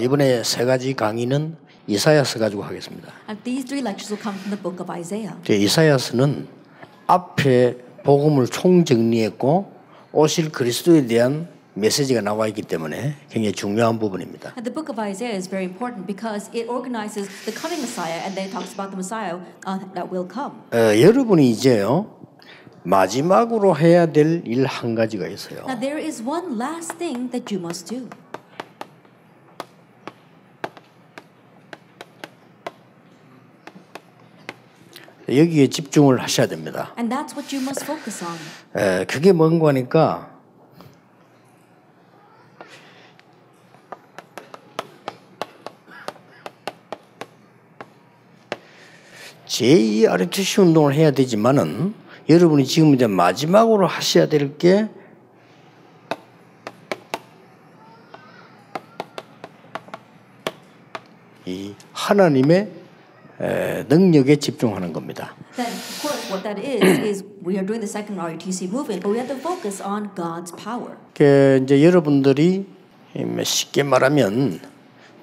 이번에 세 가지 강의는 이사야서 가지고 하겠습니다. And these three lectures will come from the book of Isaiah. 이사야서는 앞에 복음을 총정리했고 오실 그리스도에 대한 메시지가 나와 있기 때문에 굉장히 중요한 부분입니다. And the book of Isaiah is very important because it organizes the coming Messiah and then talks about the Messiah that will come. 여러분이 이제요 마지막으로 해야 될 일 한 가지가 있어요. Now there is one last thing that you must do. 여기에 집중을 하셔야 됩니다. And that's what you must focus on. 그게 뭔가 하니까 제2 RTC 운동을 해야 되지만은 여러분이 지금 이제 마지막으로 하셔야 될 게 이 하나님의 능력에 집중하는 겁니다. Then, of course, what that is we are doing the second RUTC movement, but we have to focus on God's power. 이제 여러분들이 쉽게 말하면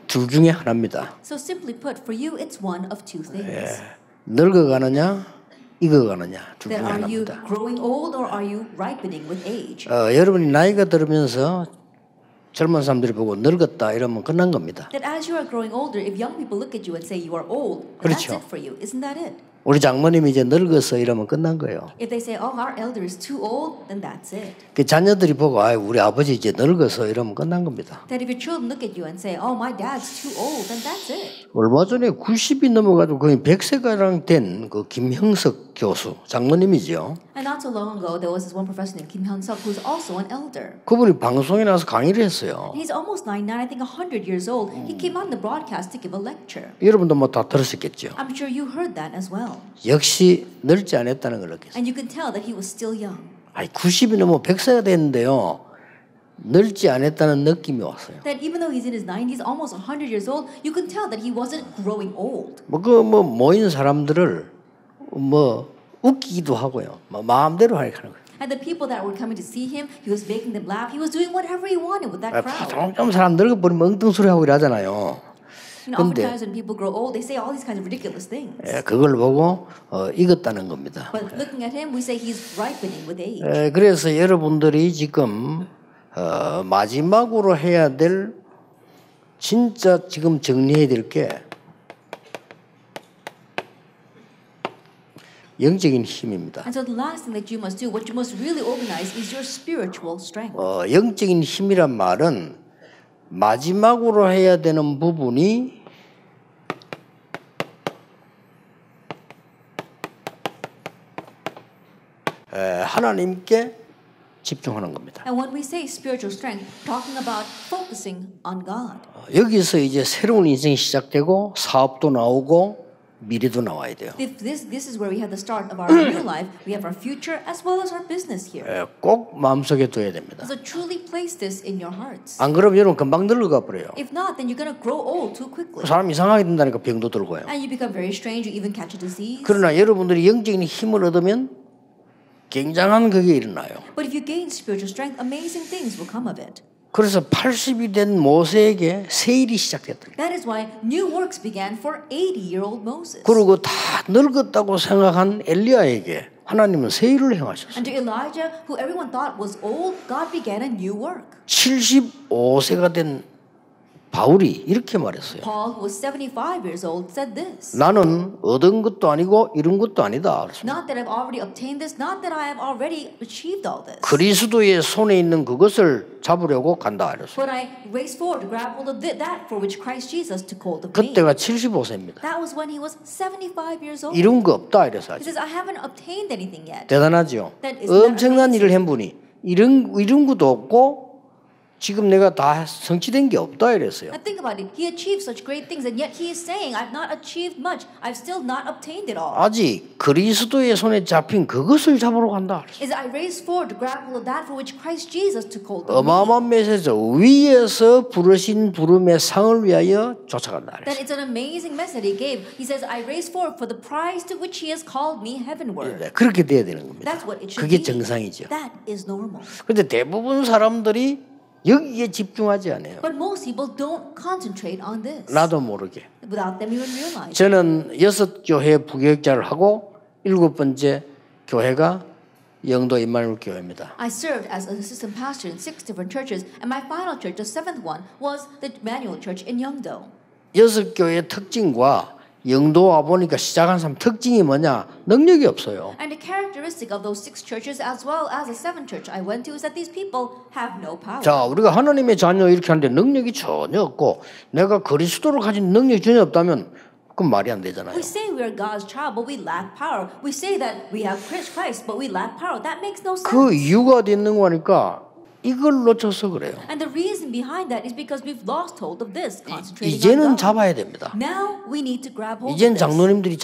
둘 중에 하나입니다. So simply put, for you, it's one of two things. 늙어가느냐, 익어가느냐 둘 중에 Then are you 하나입니다. growing old or are you ripening with age? 여러분이 나이가 들으면서 젊은 사람들이 보고 늙었다 이러면 끝난 겁니다. That as you are growing older, if young people look at you and say you are old, that's 그렇죠. it for you. Isn't that it? 우리 장모님이 이제 늙었어 이러면 끝난 거예요. If they say, oh, our elder is too old, then that's it. 그 자녀들이 보고 아 우리 아버지 이제 늙어서 이러면 끝난 겁니다. That if your children look at you and say, oh, my dad's too old, then that's it. 얼마 전에 90이 넘어가지고 거의 100세가량 된 그 김형석 교수 장모님이죠. And not so long ago, there was this one professor named Kim Hyun-suk who's also an elder. 그분이 방송에 나와서 강의를 했어요. He's almost 99, I think 100 years old. He came on the broadcast to give a lecture. 여러분도 뭐 다 들으셨겠죠. I'm sure you heard that as well. 역시 늙지 않았다는 걸 느꼈어요. And you can tell that he was still young. 아니 90이 넘어 100세가 됐는데요. 늙지 않았다는 느낌이 왔어요. That even though he's in his 90s, almost 100 years old, you can tell that he wasn't growing old. 모인 사람들을 웃기기도 하고요. 마음대로 하는 거예요. And the people that were coming to see him, he was making them laugh. He was doing whatever he wanted with that crowd. 좀 사람 늙어버리면 엉뚱소리 하고 이러잖아요. You know, oftentimes when people grow old, they say all these kinds of ridiculous things. 그걸 보고 익었다는 겁니다. But looking at him, we say he's ripening with age. 그래서 여러분들이 지금 마지막으로 해야 될 진짜 지금 정리해야 될 게 영적인 힘입니다. And so the last thing that you must do, what you must really organize, is your spiritual strength. 영적인 힘이란 말은 마지막으로 해야 되는 부분이 하나님께 집중하는 겁니다. And when we say spiritual strength, talking about focusing on God. 여기서 이제 새로운 인생이 시작되고 사업도 나오고 미래도 나와야 돼요. This is where we have the start of our new life. We have our future as well as our business here. 꼭 마음속에 둬야 됩니다. So truly place this in your hearts. 안 그러면 여러분 금방 늙어가 버려요. If not, then you're going to grow old too quickly. 사람 이상하게 된다니까 병도 들고요. And you become very strange. You even catch a disease. 그러나 여러분들이 영적인 힘을 얻으면 굉장한 그게 일어나요. But if you gain spiritual strength, amazing things will come of it. 그래서 80이 된 모세에게 새 일이 시작됐다. That is why new works began for 80-year-old Moses. 그리고 다 늙었다고 생각한 엘리야에게 하나님은 새 일을 행하셨어요. And to Elijah, who everyone thought was old, God began a new work. 75세가 된 바울이 이렇게 말했어요. Paul, who was 75 years old, said this. 나는 얻은 것도 아니고 이룬 것도 아니다. Not that I've already obtained this, not that I have already achieved all this. 그리스도의 손에 있는 그것을 잡으려고 간다. But I race forward to grab hold of that for which Christ Jesus took hold of me. 그때가 75세입니다. That was when he was 75 years old. 이룬 거 없다 이래서 He says, I haven't obtained anything yet. 대단하죠. That is not 엄청난 일을 한 분이 이룬 것도 없고 지금 내가 다 성취된 게 없다 이랬어요. And think about it. He achieved such great things, and yet he is saying, I've not achieved much. I've still not obtained it all. 아직 그리스도의 손에 잡힌 그것을 잡으러 간다. Is I race forward to grab hold of that for which Christ Jesus took hold of me. 어마어마한 메시지 위에서 부르신 부름의 상을 위하여 쫓아간다. That it's an amazing message he gave. He says, I race forward for the prize to which he has called me heavenward. 그렇게 돼야 되는 겁니다. That's what it should 그게 be. 정상이죠. That is normal. 그런데 대부분 사람들이 여기에 집중하지 않아요. But most people don't concentrate on this 나도 모르게. without them even realizing. 저는 6교회 부교육자를 하고 7번째 교회가 영도 임마누엘 교회입니다. I served as an assistant pastor in 6 different churches, and my final church, the 7th one, was the Emmanuel Church in Yeongdo. 6교회의 특징과 영도 와 보니까 시작한 사람 특징이 뭐냐? 능력이 없어요. And the characteristic of those 6 churches as well as the 7th church I went to is that these people have no power. 자, 우리가 하나님의 자녀 이렇게 하는데 능력이 전혀 없고 내가 그리스도를 가진 능력이 전혀 없다면 그건 말이 안 되잖아요. We say we are God's child, but we lack power. We say that we have Christ, but we lack power. That makes no sense. 그 이유가 어디 있는 거니까 이걸 놓쳐서 그래요. And the reason behind that is because we've lost hold of this, concentrating 이제는 on God. 잡아야 됩니다. Now we need to grab hold 이젠 of this. 장로님들이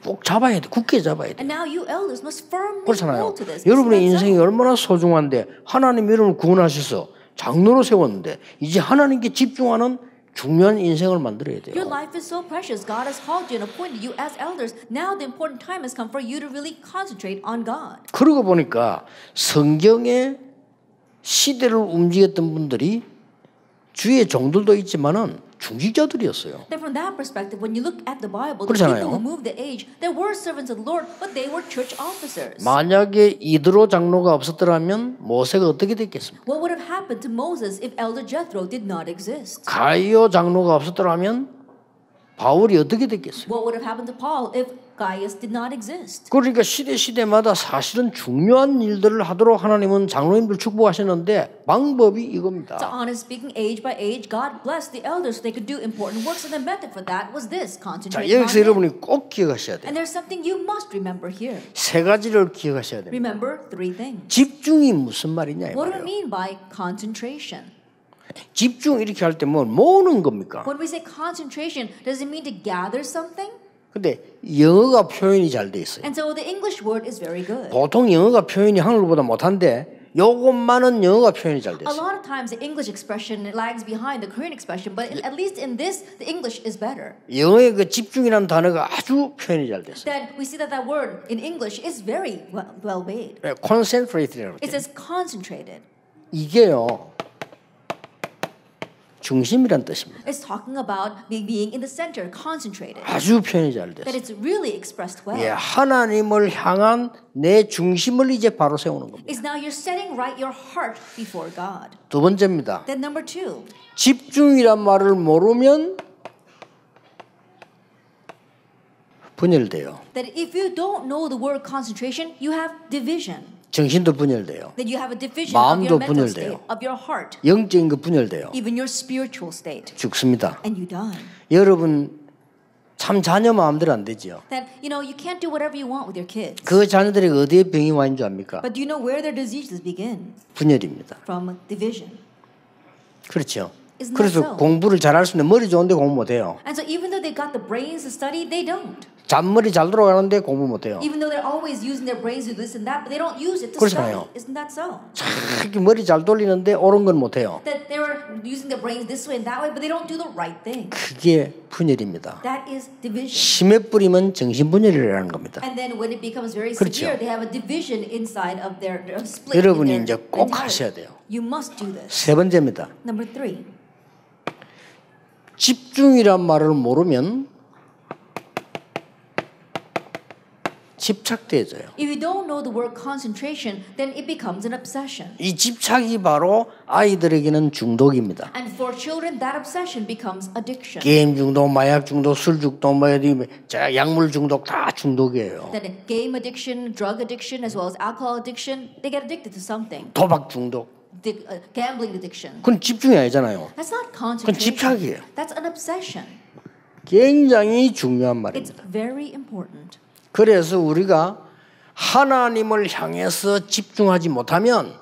꼭 잡아야 돼. 굳게 잡아야 돼. And now you elders must firmly 그렇잖아요. hold to this. 여러분의 It's not 인생이 so. 얼마나 소중한데 하나님 여러분을 구원하셔서 장로로 세웠는데 이제 하나님께 집중하는 중요한 인생을 만들어야 돼요. Your life is so precious. God has called you and appointed you as elders. Now the important time has come for you to really concentrate on God. 그러고 보니까 성경의 시대를 움직였던 분들이 주의 종들도 있지만은 중직자들이었어요. Then from that perspective, when you look at the Bible, the 그렇잖아요. people who moved the age, there were servants of the Lord, but they were church officers. 만약에 이드로 장로가 없었더라면 모세가 어떻게 됐겠습니까? What would have happened to Moses if Elder Jethro did not exist? 가이오 장로가 없었더라면 바울이 어떻게 됐겠어요? What would have happened to Paul if Gaius did not exist? 그러니까 시대마다 사실은 중요한 일들을 하도록 하나님은 장로님들 축복하셨는데 방법이 이겁니다. So honest speaking, age by age, God blessed the elders so they could do important works, and the method for that was this: 자, concentrate on 여기서 Him. 여러분이 꼭 기억하셔야 돼요. And there's something you must remember here. 세 가지를 기억하셔야 됩니다. Remember 3 things. 집중이 무슨 말이냐 이 What do we 말이에요. mean by concentration? 집중 이렇게 할 때 뭐 모으는 겁니까? When we say concentration, does it mean to gather something? 근데 영어가 표현이 잘 돼 있어요. And so the English word is very good. 보통 영어가 표현이 한글보다 못한데 요것만은 영어가 표현이 잘 돼 A 있어요. lot of times the English expression lags behind the Korean expression, but at least in this, the English is better. 영어의 그 집중이라는 단어가 아주 표현이 잘 됐어요. That we see that that word in English is very well made. concentrate라고 It says concentrated. 이게요. 중심이란 뜻입니다. It's talking about being in the center, concentrated. 아주 표현이 잘 That 됐어요. it's really expressed well. 예, 하나님을 향한 내 중심을 이제 바로 세우는 겁니다. It's now you're setting right your heart before God. 두 번째입니다. Then number 2, 집중이란 말을 모르면 분열돼요. that if you don't know the word concentration, you have division. 정신도 분열돼요. That you have a division of 마음도 your mental 분열돼요. state, of your heart, 영적인 거 분열돼요. even your spiritual state, 죽습니다. and you die. 여러분 참 자녀 마음대로 안 되지요. That you can't do whatever you want with your kids. 그 자녀들이 어디에 병이 와 있는 줄 압니까? But do you know where their diseases begin? 분열입니다. From division. 그렇죠. Isn't that 그래서 so? 공부를 잘할 수 있는데 머리 좋은데 공부 못해요. And so even though they got the brains to study, they don't. 잔머리 잘 돌아가는데 공부 못해요. Even though they're always using their brains to do this and that, but they don't use it to 그렇잖아요. study. Isn't that so? 이렇게 머리 잘 돌리는데 옳은 건 못해요. That they were using their brains this way and that way, but they don't do the right thing. 그게 분열입니다. That is division. 심해 뿌리면 정신분열이라는 겁니다. And then when it becomes very 그렇죠. severe, they have a division inside of their split. 여러분이 in 이제 their 꼭 mentality. 하셔야 돼요. You must do this. 세 번째입니다. Number 3, 집중이란 말을 모르면 집착돼져요. if you don't know the word concentration, then it becomes an obsession. 이 집착이 바로 아이들에게는 중독입니다. And for children, that obsession becomes addiction. 게임 중독, 마약 중독, 술 중독, 약물 중독 다 중독이에요. That game addiction, drug addiction, as well as alcohol addiction, they get addicted to something. 도박 중독. Gambling addiction. 그건 집중이 아니잖아요. That's not 그건 concentration. 집착이에요. That's an obsession. 굉장히 중요한 It's 말입니다. very important. 그래서 우리가 하나님을 향해서 집중하지 못하면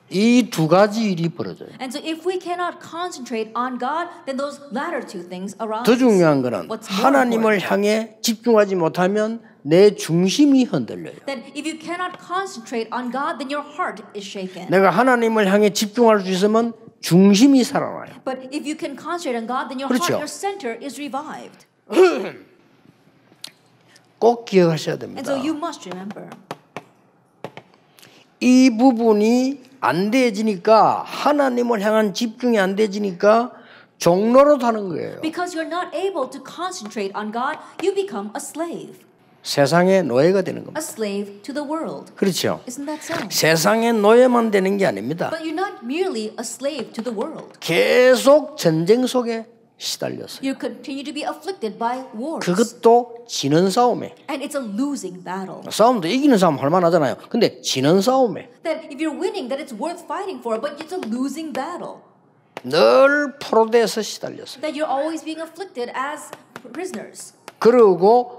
이 두 가지 일이 벌어져요. And so if we cannot concentrate on God, then those latter two things arise. 더 중요한 거는 What's more 하나님을 important? 향해 집중하지 못하면 내 중심이 흔들려요. That if you cannot concentrate on God, then your heart is shaken. 내가 하나님을 향해 집중할 수 있으면 중심이 살아나요. But if you can concentrate on God, then your 그렇죠. heart, your center is revived. 꼭 기억하셔야 And 됩니다. so you must remember. 이 부분이 안 돼지니까 하나님을 향한 집중이 안 돼지니까 종로로 타는 거예요. Because you're not able to concentrate on God, you become a slave. 세상의 노예가 되는 겁니다. A slave to the world. 그렇죠. Isn't that so? 세상의 노예만 되는 게 아닙니다. But you're not merely a slave to the world. 계속 전쟁 속에 시달렸어요. You continue to be afflicted by wars. 그것도 지는 싸움에. And it's a losing battle. 싸움도 이기는 싸움 할 만하잖아요. 근데 지는 싸움에 That if you're winning, that it's worth fighting for, but it's a losing battle. 늘 포로돼서 시달렸어요. That you're always being afflicted as prisoners. 그리고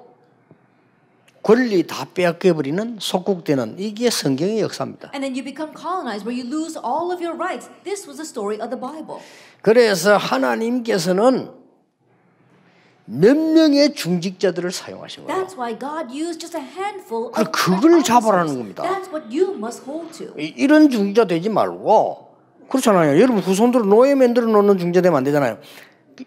권리 다 빼앗겨버리는 속국되는 이게 성경의 역사입니다. And then you become colonized where you lose all of your rights. This was the story of the Bible. 그래서 하나님께서는 몇 명의 중직자들을 사용하신 거예요. That's why God used just a handful of 그걸 officers. 잡으라는 겁니다. That's what you must hold to. 이런 중직자 되지 말고 그렇잖아요. 여러분 후손들은 노예 만들어 놓는 중직자 되면 안 되잖아요.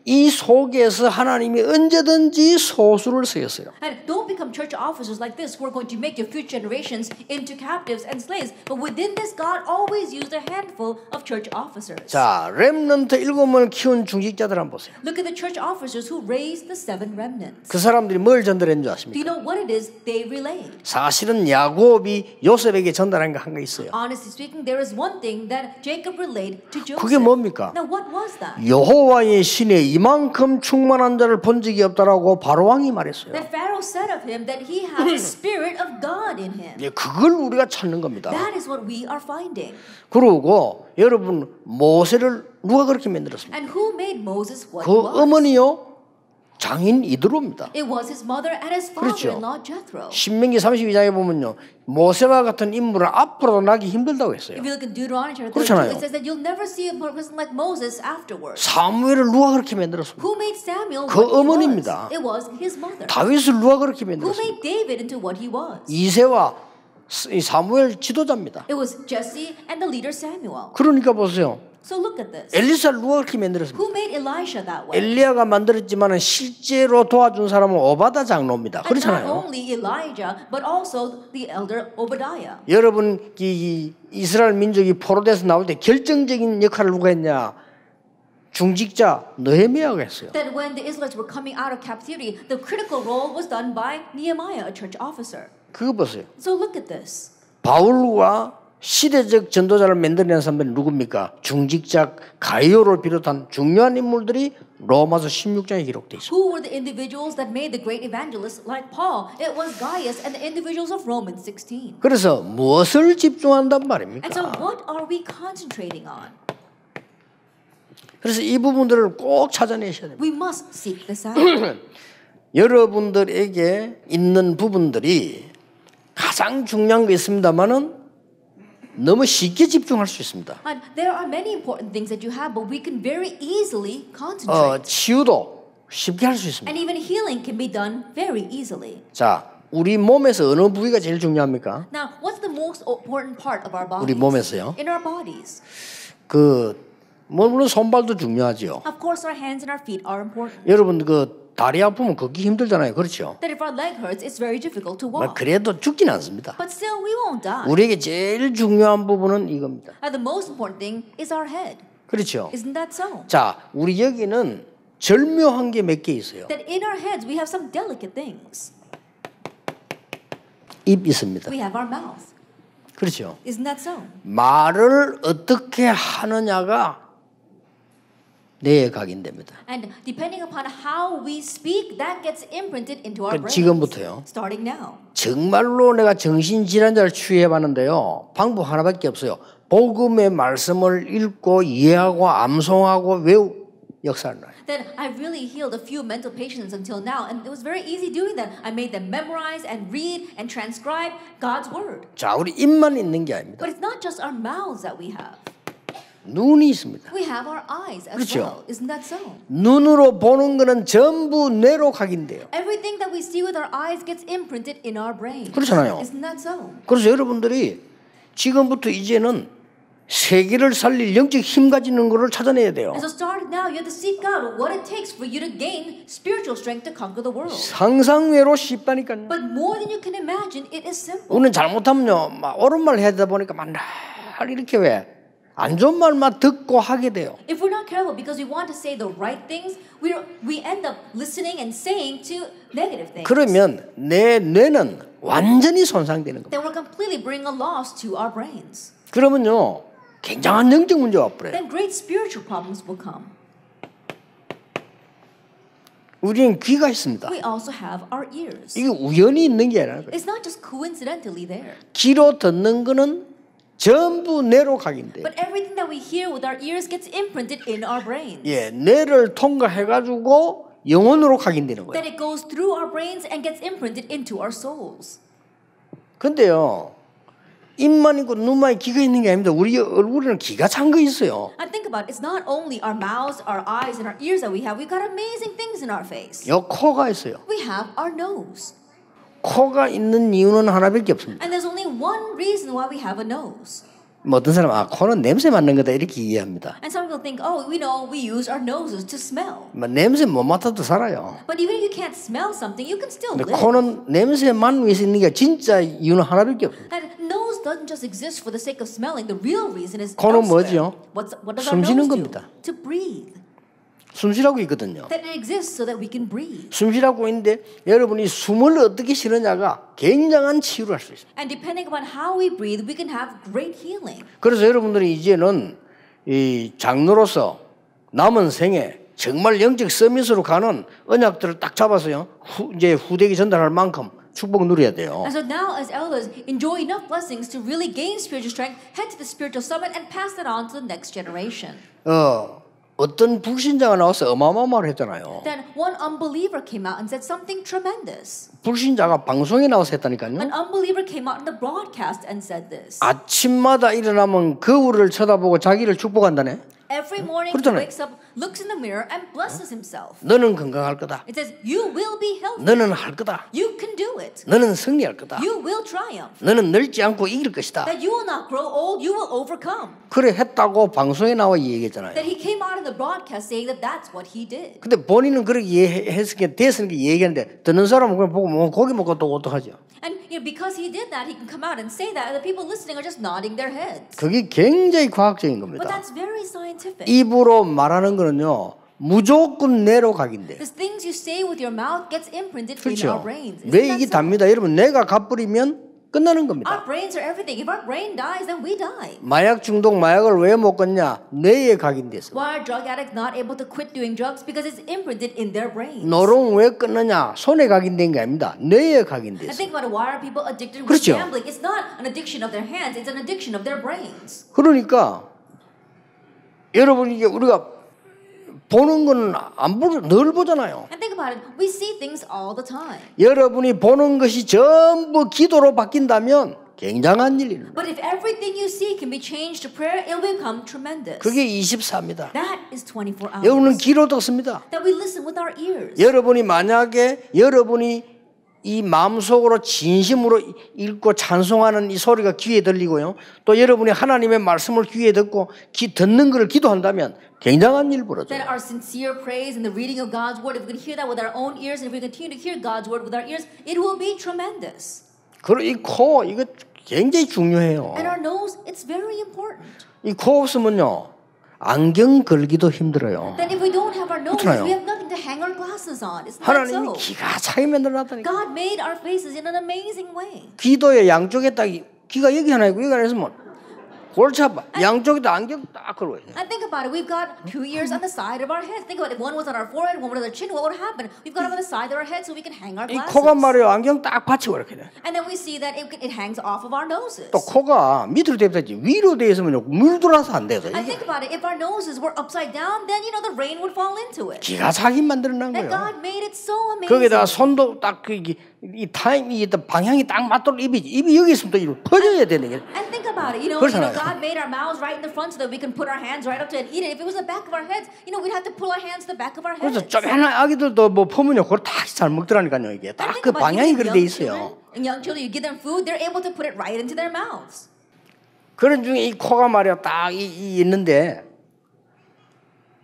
이 속에서 하나님이 언제든지 소수를 쓰였어요. And don't become church officers like this who are going to make your future generations into captives and slaves. But within this, God always used a handful of church officers. 자, 렘넌트 7명을 키운 중직자들 한번 보세요. Look at the church officers who raised the 7 remnants. 그 사람들이 뭘 전달했는 줄 Do 아십니까? you know what it is they relayed? 사실은 야곱이 요셉에게 전달한 거 한 거 있어요. Honestly speaking, there is one thing that Jacob relayed to Joseph. 그게 뭡니까? Now, what was that? 여호와의 신에 이만큼 충만한 자를 본 적이 없다라고 바로왕이 말했어요. That Pharaoh said of him that he has the spirit of God in him. 예, 그걸 우리가 찾는 겁니다. That is what we are finding. 그리고 여러분 모세를 누가 그렇게 만들었습니까? And who made Moses what 그 he was? 어머니요 장인 이드로입니다. It was his mother and his 그렇죠. father-in-law Jethro. 신명기 32장에 보면요 모세와 같은 인물은 앞으로도 나기 힘들다고 했어요. If you look in Deuteronomy chapter 32, 그렇잖아요. it says that you'll never see a person like Moses afterwards. 사무엘을 누가 그렇게 만들었습니까? Who made Samuel 그 what he 어머니입니다. was? It was his mother. 다윗을 누가 그렇게 Who 만들었습니까? made David into what he was? 이새와 이 사무엘 지도자입니다. It was Jesse and the leader Samuel. 그러니까 보세요. So look at this. 엘리사를 누가 그렇게 만들었습니까? Who made Elisha that way? 엘리야가 만들었지만 실제로 도와준 사람은 오바다 장로입니다. And not 그렇잖아요. only Elijah, but also the elder Obadiah. 여러분 이 이스라엘 민족이 포로돼서 나올 때 결정적인 역할을 누가 했냐? 중직자 느헤미야가 했어요. That when the Israelites were coming out of captivity, the critical role was done by Nehemiah, a church officer. 그거 보세요. So look at this. 바울과 시대적 전도자를 만들어낸 사람들이 누굽니까? 중직자 가이오를 비롯한 중요한 인물들이 로마서 16장에 기록되어 있습니다. Who were the individuals that made the great evangelists like Paul? It was Gaius and the individuals of Romans 16. 그래서 무엇을 집중한단 And so 말입니까? what are we concentrating on? 그래서 이 부분들을 꼭 찾아내셔야 됩니다. We must seek this out. 여러분들에게 있는 부분들이 가장 중요한 게 있습니다만은 너무 쉽게 집중할 수 있습니다. And there are many important things that you have, but we can very easily concentrate. 치유도 쉽게 할 수 있습니다. And even healing can be done very easily. 자, 우리 몸에서 어느 부위가 제일 중요합니까? Now, what's the most important part of our bodies? 우리 몸에서요? In our bodies. 물론 손발도 중요하죠. Of course, our hands and our feet are important. 여러분 다리 아프면 걷기 힘들잖아요. 그렇죠? That if our leg hurts, it's very difficult to walk. 그래도 죽지는 않습니다. But still, we won't die. 우리에게 제일 중요한 부분은 이겁니다. And the most important thing is our head. 그렇죠? Isn't that so? 자, 우리 여기는 절묘한 게 몇 개 있어요. That in our heads, we have some delicate things. 입 있습니다. We have our mouth. 그렇죠? Isn't that so? 말을 어떻게 하느냐가 뇌에 각인됩니다. And depending upon how we speak, that gets imprinted into our brains. 지금부터요. Starting now. 정말로 내가 정신질환자를 치유해봤는데요. 방법 하나밖에 없어요. 복음의 말씀을 읽고 이해하고 암송하고 역사를 놔요. Then I really healed a few mental patients until now, and it was very easy doing that. I made them memorize and read and transcribe God's word. 자, 우리 입만 있는 게 아닙니다. But it's not just our mouths that we have. 눈이 있습니다. We have our eyes as 그렇죠. well. Isn't that so? 눈으로 보는 거는 전부 뇌로 각인돼요. Everything that we see with our eyes gets imprinted in our brain. 그렇잖아요. Isn't that so? 그래서 여러분들이 지금부터 이제는 세계를 살릴 영적 힘 가지는 것을 찾아내야 돼요. And so starting now, you have to seek out what it takes for you to gain spiritual strength to conquer the world. 상상외로 쉽다니까요. But more than you can imagine, it is simple. 우리는 잘못하면요, 막 옳은 말 해야 되다 보니까 막 잘 이렇게 왜 안 좋은 말만 듣고 하게 돼요. If we're not careful because we want to say the right things, we end up listening and saying to negative things. 그러면 내 뇌는 완전히 손상되는 겁니다. Then we're completely bringing a loss to our brains. 그러면요 굉장한 영적 문제가 와버려요. Then great spiritual problems will come. 우리는 귀가 있습니다. We also have our ears. 이게 우연히 있는 게 아니라 It's not just coincidentally there. 귀로 듣는 거는 전부 뇌로 각인돼요. But everything that we hear with our ears gets imprinted in our brains. 예, 뇌를 통과해가지고 영혼으로 각인되는 거예요. Then it goes through our brains and gets imprinted into our souls. 근데요, 입만 있고 눈만 있고 귀가 있는 게 아닙니다. 우리 얼굴에는 기가 찬 거 있어요. And think about it. It's not only our mouths, our eyes, and our ears that we have. We've got amazing things in our face. 요 코가 있어요. We have our nose. 코가 있는 이유는 하나밖에 없습니다. And there's only one reason why we have a nose. 뭐 어떤 사람은 코는 냄새 맡는 거다 이렇게 이해합니다. And some people think, oh, we know we use our noses to smell. 뭐 냄새 못 맡아도 살아요. But even if you can't smell something, you can still 근데 live. 코는 냄새 맡는 위해서 있는 게 진짜 이유는 하나밖에 없습니다. And nose doesn't just exist for the sake of smelling. The real reason is 코는 elsewhere. 뭐죠? What does our 숨 쉬는 nose do? 겁니다. To breathe. 숨 쉬라고 있거든요. That it exists so that we can breathe. 숨 쉬라고 있는데 여러분이 숨을 어떻게 쉬느냐가 굉장한 치유를 할 수 있습니다. And depending upon how we breathe, we can have great healing. 그래서 여러분들이 이제는 이 장로로서 남은 생에 정말 영적 서밋으로 가는 언약들을 딱 잡아서요. 이제 후대기 전달할 만큼 축복 누려야 돼요. And so now as elders, enjoy enough blessings to really gain spiritual strength, head to the spiritual summit and pass that on to the next generation. 어떤 불신자가 나와서 어마어마한 말을 했잖아요. Then one unbeliever came out and said something tremendous. 불신자가 방송에 나와서 했다니까요. An unbeliever came out in the broadcast and said this. 아침마다 일어나면 거울을 쳐다보고 자기를 축복한다네. Every morning he 그렇잖아요. wakes up, looks in the mirror and blesses himself. 너는 건강할 거다. It says, you will be healthy. 너는 할 거다. You can do it. 너는 승리할 거다. You will triumph. 너는 늙지 않고 이길 것이다. That you will not grow old, you will overcome. 그래 했다고 방송에 나와 얘기했잖아요. That he came out in the broadcast saying that that's what he did. 근데 본인은 그렇게 했으니까 됐으니까 얘기하는데 듣는 사람은 그걸 보고 뭐 고기 먹고 또 어떡하죠? And because he did that, he can come out and say that, and the people listening are just nodding their heads. 그게 굉장히 과학적인 But 겁니다. that's very scientific. 입으로 말하는 거는요 무조건 뇌로 각인돼. The things you say with your mouth gets imprinted in our 그렇죠. brains. Isn't 뇌 that 이게 so? 답니다. 여러분 뇌가 가버리면 끝나는 겁니다. Our brains are everything. If our brain dies, then we die. 마약 중독 마약을 왜 못 끊냐? 뇌에 각인돼서. Why are drug addicts not able to quit doing drugs? Because it's imprinted in their brains. 노동 왜 끊느냐? 손에 각인된 게 아닙니다. 뇌에 And 각인돼서. think about it. Why are people addicted with 그렇죠. gambling? It's not an addiction of their hands. It's an addiction of their brains. 그러니까 여러분 이게 우리가 보는 건 안 보죠. 늘 보잖아요. And think about it. We see things all the time. 여러분이 보는 것이 전부 기도로 바뀐다면 굉장한 일입니다. But if everything you see can be changed to prayer, it will become tremendous. 그게 24입니다. That is 24 hours. 여러분은 귀로 듣습니다. That we listen with our ears. 여러분이 만약에 여러분이 이 마음속으로 진심으로 읽고 찬송하는 이 소리가 귀에 들리고요. 또 여러분이 하나님의 말씀을 귀에 듣고 듣는 것을 기도한다면 굉장한 일 벌어져요. That our sincere praise and the reading of God's word, if we can hear that with our own ears, and if we continue to hear God's word with our ears, it will be tremendous. 그리고 이 코 이거 굉장히 중요해요. And our nose, it's very important. 이 코 없으면요 안경 걸기도 힘들어요. That if we don't have our noses, 그렇잖아요. we have nothing to hang our glasses on. It's not 하나님이 so. 기가 차게 만들어놨다니까. God made our faces in an amazing way. 귀도의 양쪽에 딱 귀가 여기 하나 있고 여기 하나 있으면 골치 아파. 양쪽에다 안경 딱 걸고 있네. And think about it. We've got two ears on the side of our heads. Think about it. If one was on our forehead, one was on our chin, what would happen? We've got them on the side of our head so we can hang our 이 glasses. 코가 말이에요. 안경 딱 받치고 이렇게 돼. And then we see that it hangs off of our noses. 또 코가 밑으로 돼 있지 위로 돼 있으면 물 들어와서 안 돼서 And 이게 think about it. If our noses were upside down, then the rain would fall into it. 기가 차게 만들어낸 That 거예요. God made it so amazing. 거기다가 손도 딱 이 타임이 방향이 딱 맞도록 입이 여기 있으면 또 이거 퍼져야 되는 게. And think about it. 그렇잖아요. God made our mouths right in the front so that we can put our hands right up to it and eat it. If it was the back of our heads, we'd have to pull our hands to the back of our heads. 그래서 쪼매난 아기들도 뭐 퍼면요 그걸 다 잘 먹더라니까요 이게 딱 그 방향이 그렇게 돼 있어요. And young children, you give them food, they're able to put it right into their mouths. 그런 중에 이 코가 말이야 딱 있는데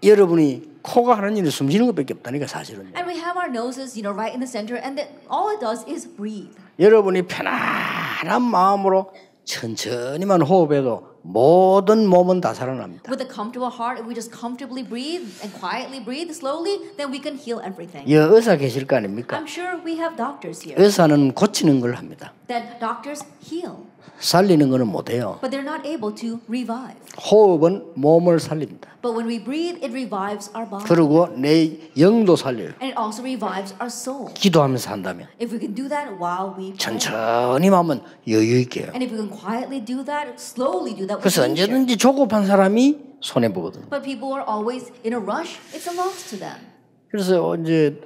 여러분이 코가 하는 일은 숨 쉬는 것밖에 없다니까 사실은. And we have our noses, right in the center, and all it does is breathe. 여러분이 편안한 마음으로 천천히만 호흡해도 모든 몸은 다 살아납니다. With a comfortable heart, if we just comfortably breathe and quietly breathe slowly, then we can heal everything. 여 의사 계실 거 아닙니까? I'm sure we have doctors here. 의사는 고치는 걸 합니다. That doctors heal, 살리는 거는 못해요. but they're not able to revive. 호흡은 몸을 살립니다. But when we breathe, it revives our body. 그리고 내 영도 살려요. And it also revives our soul. 기도하면서 한다면 If we can do that while we pray. 천천히 하면 여유 있게 해요. And if we can quietly do that, slowly do that with 그래서 nature. 언제든지 조급한 사람이 손해 보거든요. But people are always in a rush. It's a loss to them. 그래서 이제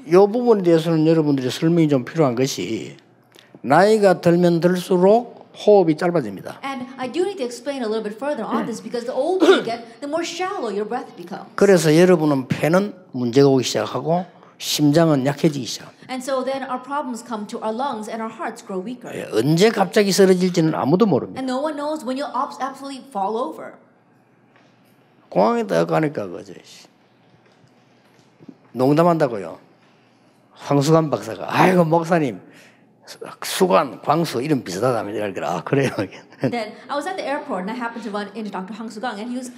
이 부분에 대해서는 여러분들이 설명이 좀 필요한 것이 나이가 들면 들수록 호흡이 짧아집니다. And I do need to explain a little bit further on this because the older you get, the more shallow your breath becomes. 그래서 여러분은 폐는 문제가 오기 시작하고 심장은 약해지기 시작합니다. And so then our problems come to our lungs and our hearts grow weaker. 언제 갑자기 쓰러질지는 아무도 모릅니다. And no one knows when you'll absolutely fall over. 공항에 딱 가니까 그저 농담한다고요. 황수관 박사가 아이고 목사님 수관, 광수 이름 비슷하다면 그래. 그래요. Then I was at the airport and I happened to run into Dr. Hang Sugang and he was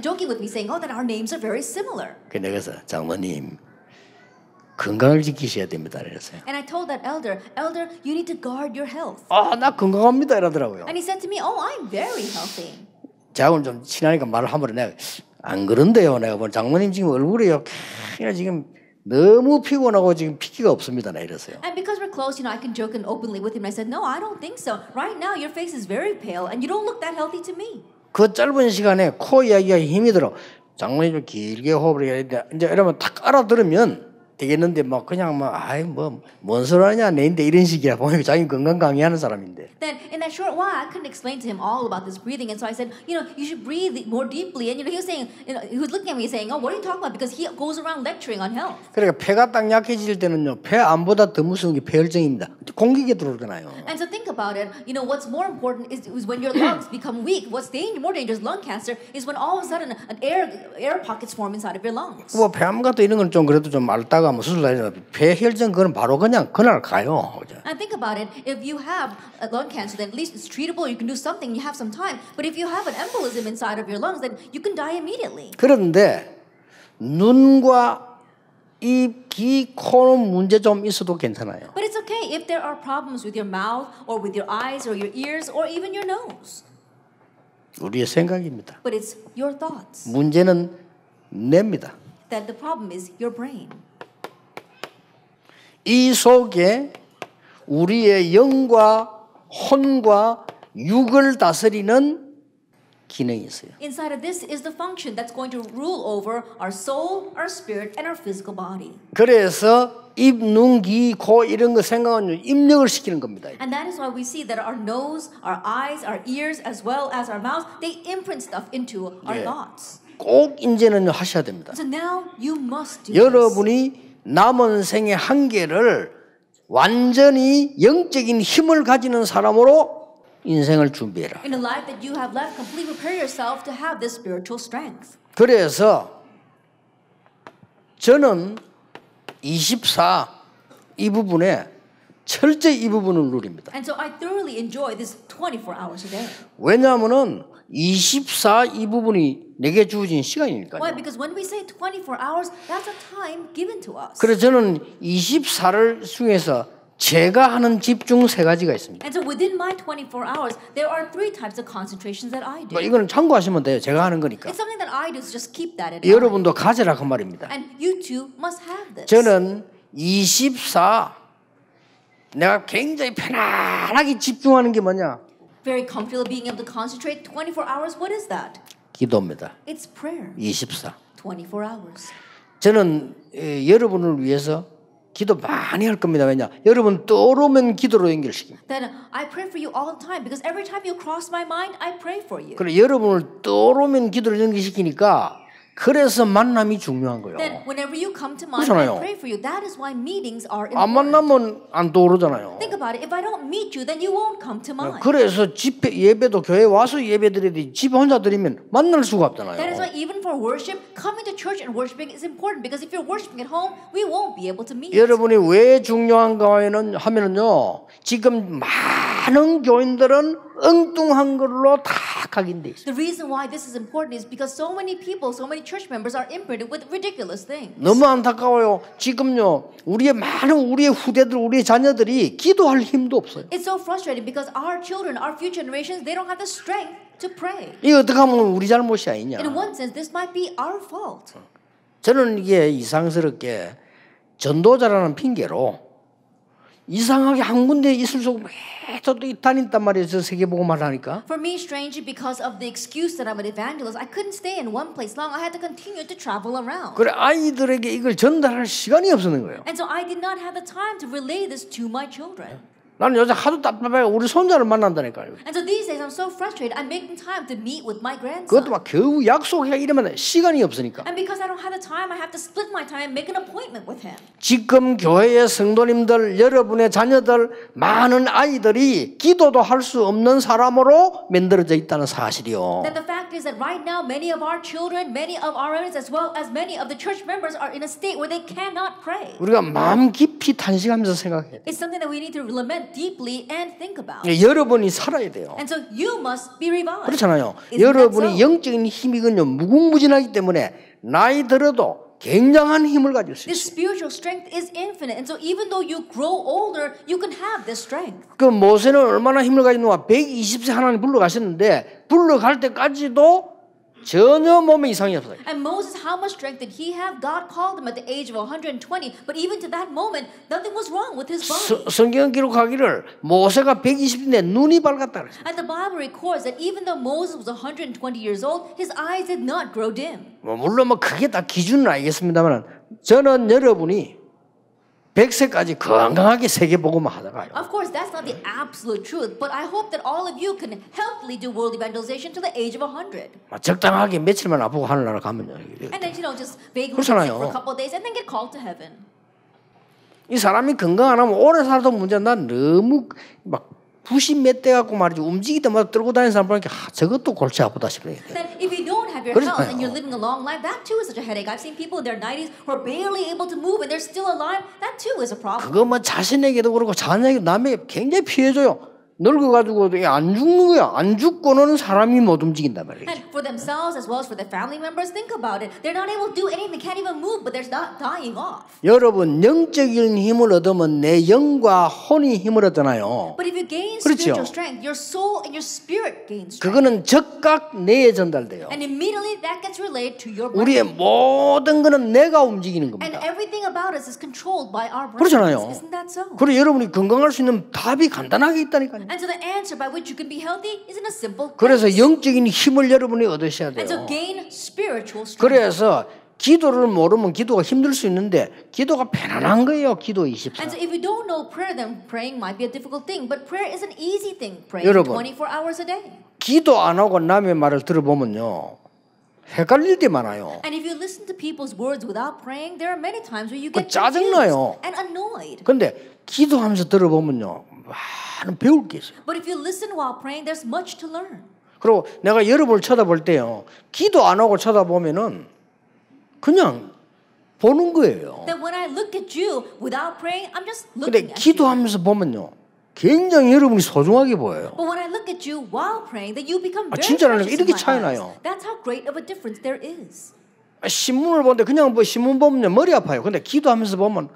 joking with me saying, "Oh, that our names are very similar." 그래서 장모님 건강을 지키셔야 됩니다. 그랬어요. And I told that elder, you need to guard your health. 나 건강합니다. 이러더라고요. And he said to me, "Oh, I'm very healthy." 저하고는 좀 친하니까 말을 함부로 내가 안 그런데요. 내가 뭐 장모님 지금 얼굴이요. 그냥 지금 너무 피곤하고 지금 피기가 없습니다. 나 이랬어요. And because we're close, I can joke and openly with him. I said, "No, I don't think so. Right now, your face is very pale, and you don't look that healthy to me." 그 짧은 시간에 코 이야기가 힘이 들어. 장모님 좀 길게 호흡을 해야 돼. 이제 이러면 딱 알아들으면 되겠는데 막 그냥 막 아이 뭔 소리 하냐 내인데 이런 식이야. 보면 자기 건강 강의하는 사람인데. Then in that short while, I couldn't explain to him all about this breathing, and so I said, you should breathe more deeply. And he was saying, he was looking at me saying, "Oh, what are you talking about?" Because he goes around lecturing on health. 그러니까 폐가 딱 약해질 때는요, 폐 안보다 더 무서운 게 폐혈증입니다. 공기가 들어오잖아요. And so think about it. What's more important is when your lungs become weak. What's more dangerous, lung cancer, is when all of a sudden an air pockets form inside of your lungs. 뭐 폐암 같은 이런 건 좀 그래도 좀 앓다가 뭐 수술하잖아요. 폐혈증 그건 바로 그냥 그날 가요. And think about it. If you have a lung cancer, then at least it's treatable. You can do something. You have some time. But if you have an embolism inside of your lungs, then you can die immediately. 그런데 눈과 입, 귀, 코는 문제 좀 있어도 괜찮아요. But it's okay if there are problems with your mouth or with your eyes or your ears or even your nose. 우리의 생각입니다. But it's your thoughts. 문제는 냅니다. That the problem is your brain. 이 속에 우리의 영과 혼과 육을 다스리는 기능이 있어요. Inside of this is the function that's going to rule over our soul, our spirit, and our physical body. 그래서 입, 눈, 귀, 코 이런 거 생각은 입력을 시키는 겁니다. And that is why we see that our nose, our eyes, our ears, as well as our mouth, they imprint stuff into our thoughts. 꼭 이제는 하셔야 됩니다. So now you must do this. 여러분이 남은 생의 한계를 완전히 영적인 힘을 가지는 사람으로 인생을 준비해라. In a life that you have left, completely prepare yourself to have this spiritual strength. 그래서 저는 24 이 부분에 철저히 이 부분을 누립니다. And so I thoroughly enjoy this 24 hours a day. 왜냐하면은 24 이 부분이 내게 주어진 시간이니까요. Why? Because when we say 24 hours, that's a time given to us. 그래서 저는 24를 중에서 제가 하는 집중 세 가지가 있습니다. And so within my 24 hours, there are 3 types of concentrations that I do. 이거는 참고하시면 돼요. 제가 하는 거니까. It's something that I do, so just keep that in mind. 여러분도 가져라 그 말입니다. And you too must have this. 저는 24 내가 굉장히 편안하게 집중하는 게 뭐냐? Very comfortable being able to concentrate 24 hours. What is that? 기도입니다. It's prayer. 24. 24 hours. 저는 여러분을 위해서 기도 많이 할 겁니다. 왜냐? 여러분 떠오르면 기도로 연결시킵니다. Then I pray for you all the time because every time you cross my mind, I pray for you. 그래 여러분을 떠오르면 기도로 연결시키니까 그래서 만남이 중요한 거예요. Then whenever you come to mind, 그렇잖아요. I pray for you. That is why meetings are 안 important. 만나면 안 떠오르잖아요. Think about it. If I don't meet you, then you won't come to mind. 그래서 집회 예배도 교회 와서 예배드려야 돼. 집에 혼자 드리면 만날 수가 없잖아요. That is why even for worship, coming to church and worshiping is important because if you're worshiping at home, we won't be able to meet. 여러분이 왜 중요한가 하면은요. 지금 많은 교인들은 엉뚱한 걸로 다 각인돼 있어요. The reason why this is important is because so many people, so many church members are imprinted with ridiculous things. 너무 안타까워요. 지금요, 우리의 후대들, 우리의 자녀들이 기도할 힘도 없어요. It's so frustrating because our children, our future generations, they don't have the strength to pray. 이거 어떻게 하면 우리 잘못이 아니냐. In one sense, this might be our fault. 저는 이게 이상스럽게 전도자라는 핑계로 이상하게 한 군데 있을 수 없고 저도 다녔단 말이에요. 저 세계복음을 하니까. For me, strangely, because of the excuse that I'm an evangelist, I couldn't stay in one place long. I had to continue to travel around. 그래 아이들에게 이걸 전달할 시간이 없었는 거예요. And so I did not have the time to relay this to my children. 나는 요새 하도 답답해 우리 손자를 만난다니까요. And so these days I'm so frustrated. I'm making time to meet with my grandson. 그것도 막 겨우 약속해 이러면 시간이 없으니까. And because I don't have the time, I have to split my time and make an appointment with him. 지금 교회의 성도님들, 여러분의 자녀들, 많은 아이들이 기도도 할 수 없는 사람으로 만들어져 있다는 사실이요. Then the fact is that right now, many of our children, many of our parents, as well as many of the church members are in a state where they cannot pray. 우리가 마음 깊이 탄식하면서 생각해야 돼. It's something that we need to lament deeply and think about. 여러분이 살아야 돼요. And so you must be revived. 그렇잖아요. Isn't that 여러분이 so? 영적인 힘이군요. 무궁무진하기 때문에 나이 들어도 굉장한 힘을 가질 수 This 있어요. spiritual strength is infinite. And so even though you grow older, you can have this strength. 그 모세는 얼마나 힘을 가졌는가? 120세 하나님 불러가셨는데 불러갈 때까지도 전혀 몸에 이상이 없어요. And Moses, how much strength did he have? God called him at the age of 120. But even to that moment, nothing was wrong with his body. 성경 기록하기를 모세가 120인데 눈이 밝았다 그랬어요. And the Bible records that even though Moses was 120 years old, his eyes did not grow dim. 물론 그게 다 기준은 알겠습니다만 저는 여러분이 100세까지 건강하게 세계복음을 하다가요. Of course, that's not the absolute truth, but I hope that all of you can healthily do world evangelization to the age of 100. 적당하게 며칠만 아프고 하늘나라 가면요. And then, just vaguely sick 그렇잖아요. for a couple of days and then get called to heaven. 이 사람이 건강 안 하면 오래 살아도 문제야. 난 너무 막 부심 몇 대 갖고 말이지 움직일 때마다 들고 다니는 사람 보니까 저것도 골치 아프다 싶어요. Then if you don't have your health and you're living a long life, that too is such a headache. I've seen people in their 90s who are barely able to move and they're still alive. That too is a problem. 그거 뭐 자신에게도 그렇고 자녀에게 남에게 굉장히 피해줘요. 늙어가지고 안 죽는 거야. 안 죽고는 사람이 못 움직인단 말이에요. And for themselves as well as for their family members, think about it. They're not able to do anything. They can't even move, but they're not dying off. 여러분 영적인 힘을 얻으면 내 영과 혼이 힘을 얻잖아요. But if you gain 그렇죠. spiritual strength, your soul and your spirit gain strength. 그거는 즉각 뇌에 전달돼요. And immediately that gets relayed to your brain. 우리의 모든 거는 내가 움직이는 And 겁니다. everything about us is controlled by our brains. 그렇잖아요. Isn't that so? 그리고 여러분이 건강할 수 있는 답이 간단하게 있다니까요. And so the answer by which you can be healthy is in a simple 그래서 place. 영적인 힘을 여러분이 얻으셔야 And so 돼요. gain spiritual strength. 그래서 기도를 모르면 기도가 힘들 수 있는데 기도가 편안한 거예요. 기도 24. And so if you don't know prayer, then praying might be a difficult thing. But prayer is an easy thing. Praying 여러분. 24 hours a day. 기도 안 하고 남의 말을 들어보면요. 헷갈릴 때 많아요. And if you listen to people's words without praying, there are many times where you get 짜증나요. confused and annoyed. 근데 기도하면서 들어보면요. 많은 배울 게 있어요. But if you listen while praying, there's much to learn. 그리고 내가 여러분을 쳐다볼 때요. 기도 안 하고 쳐다보면은 그냥 보는 거예요. Then when I look at you without praying, I'm just 근데 looking at you. 기도하면서 보면요. 굉장히 여러분이 소중하게 보여요. But when I look at you while praying, then you become very 진짜로 precious in 이렇게 my 차이 eyes. 나요. That's how great of a difference there is. 신문을 보는데 그냥 뭐 신문 보면 머리 아파요. 근데 기도하면서 보면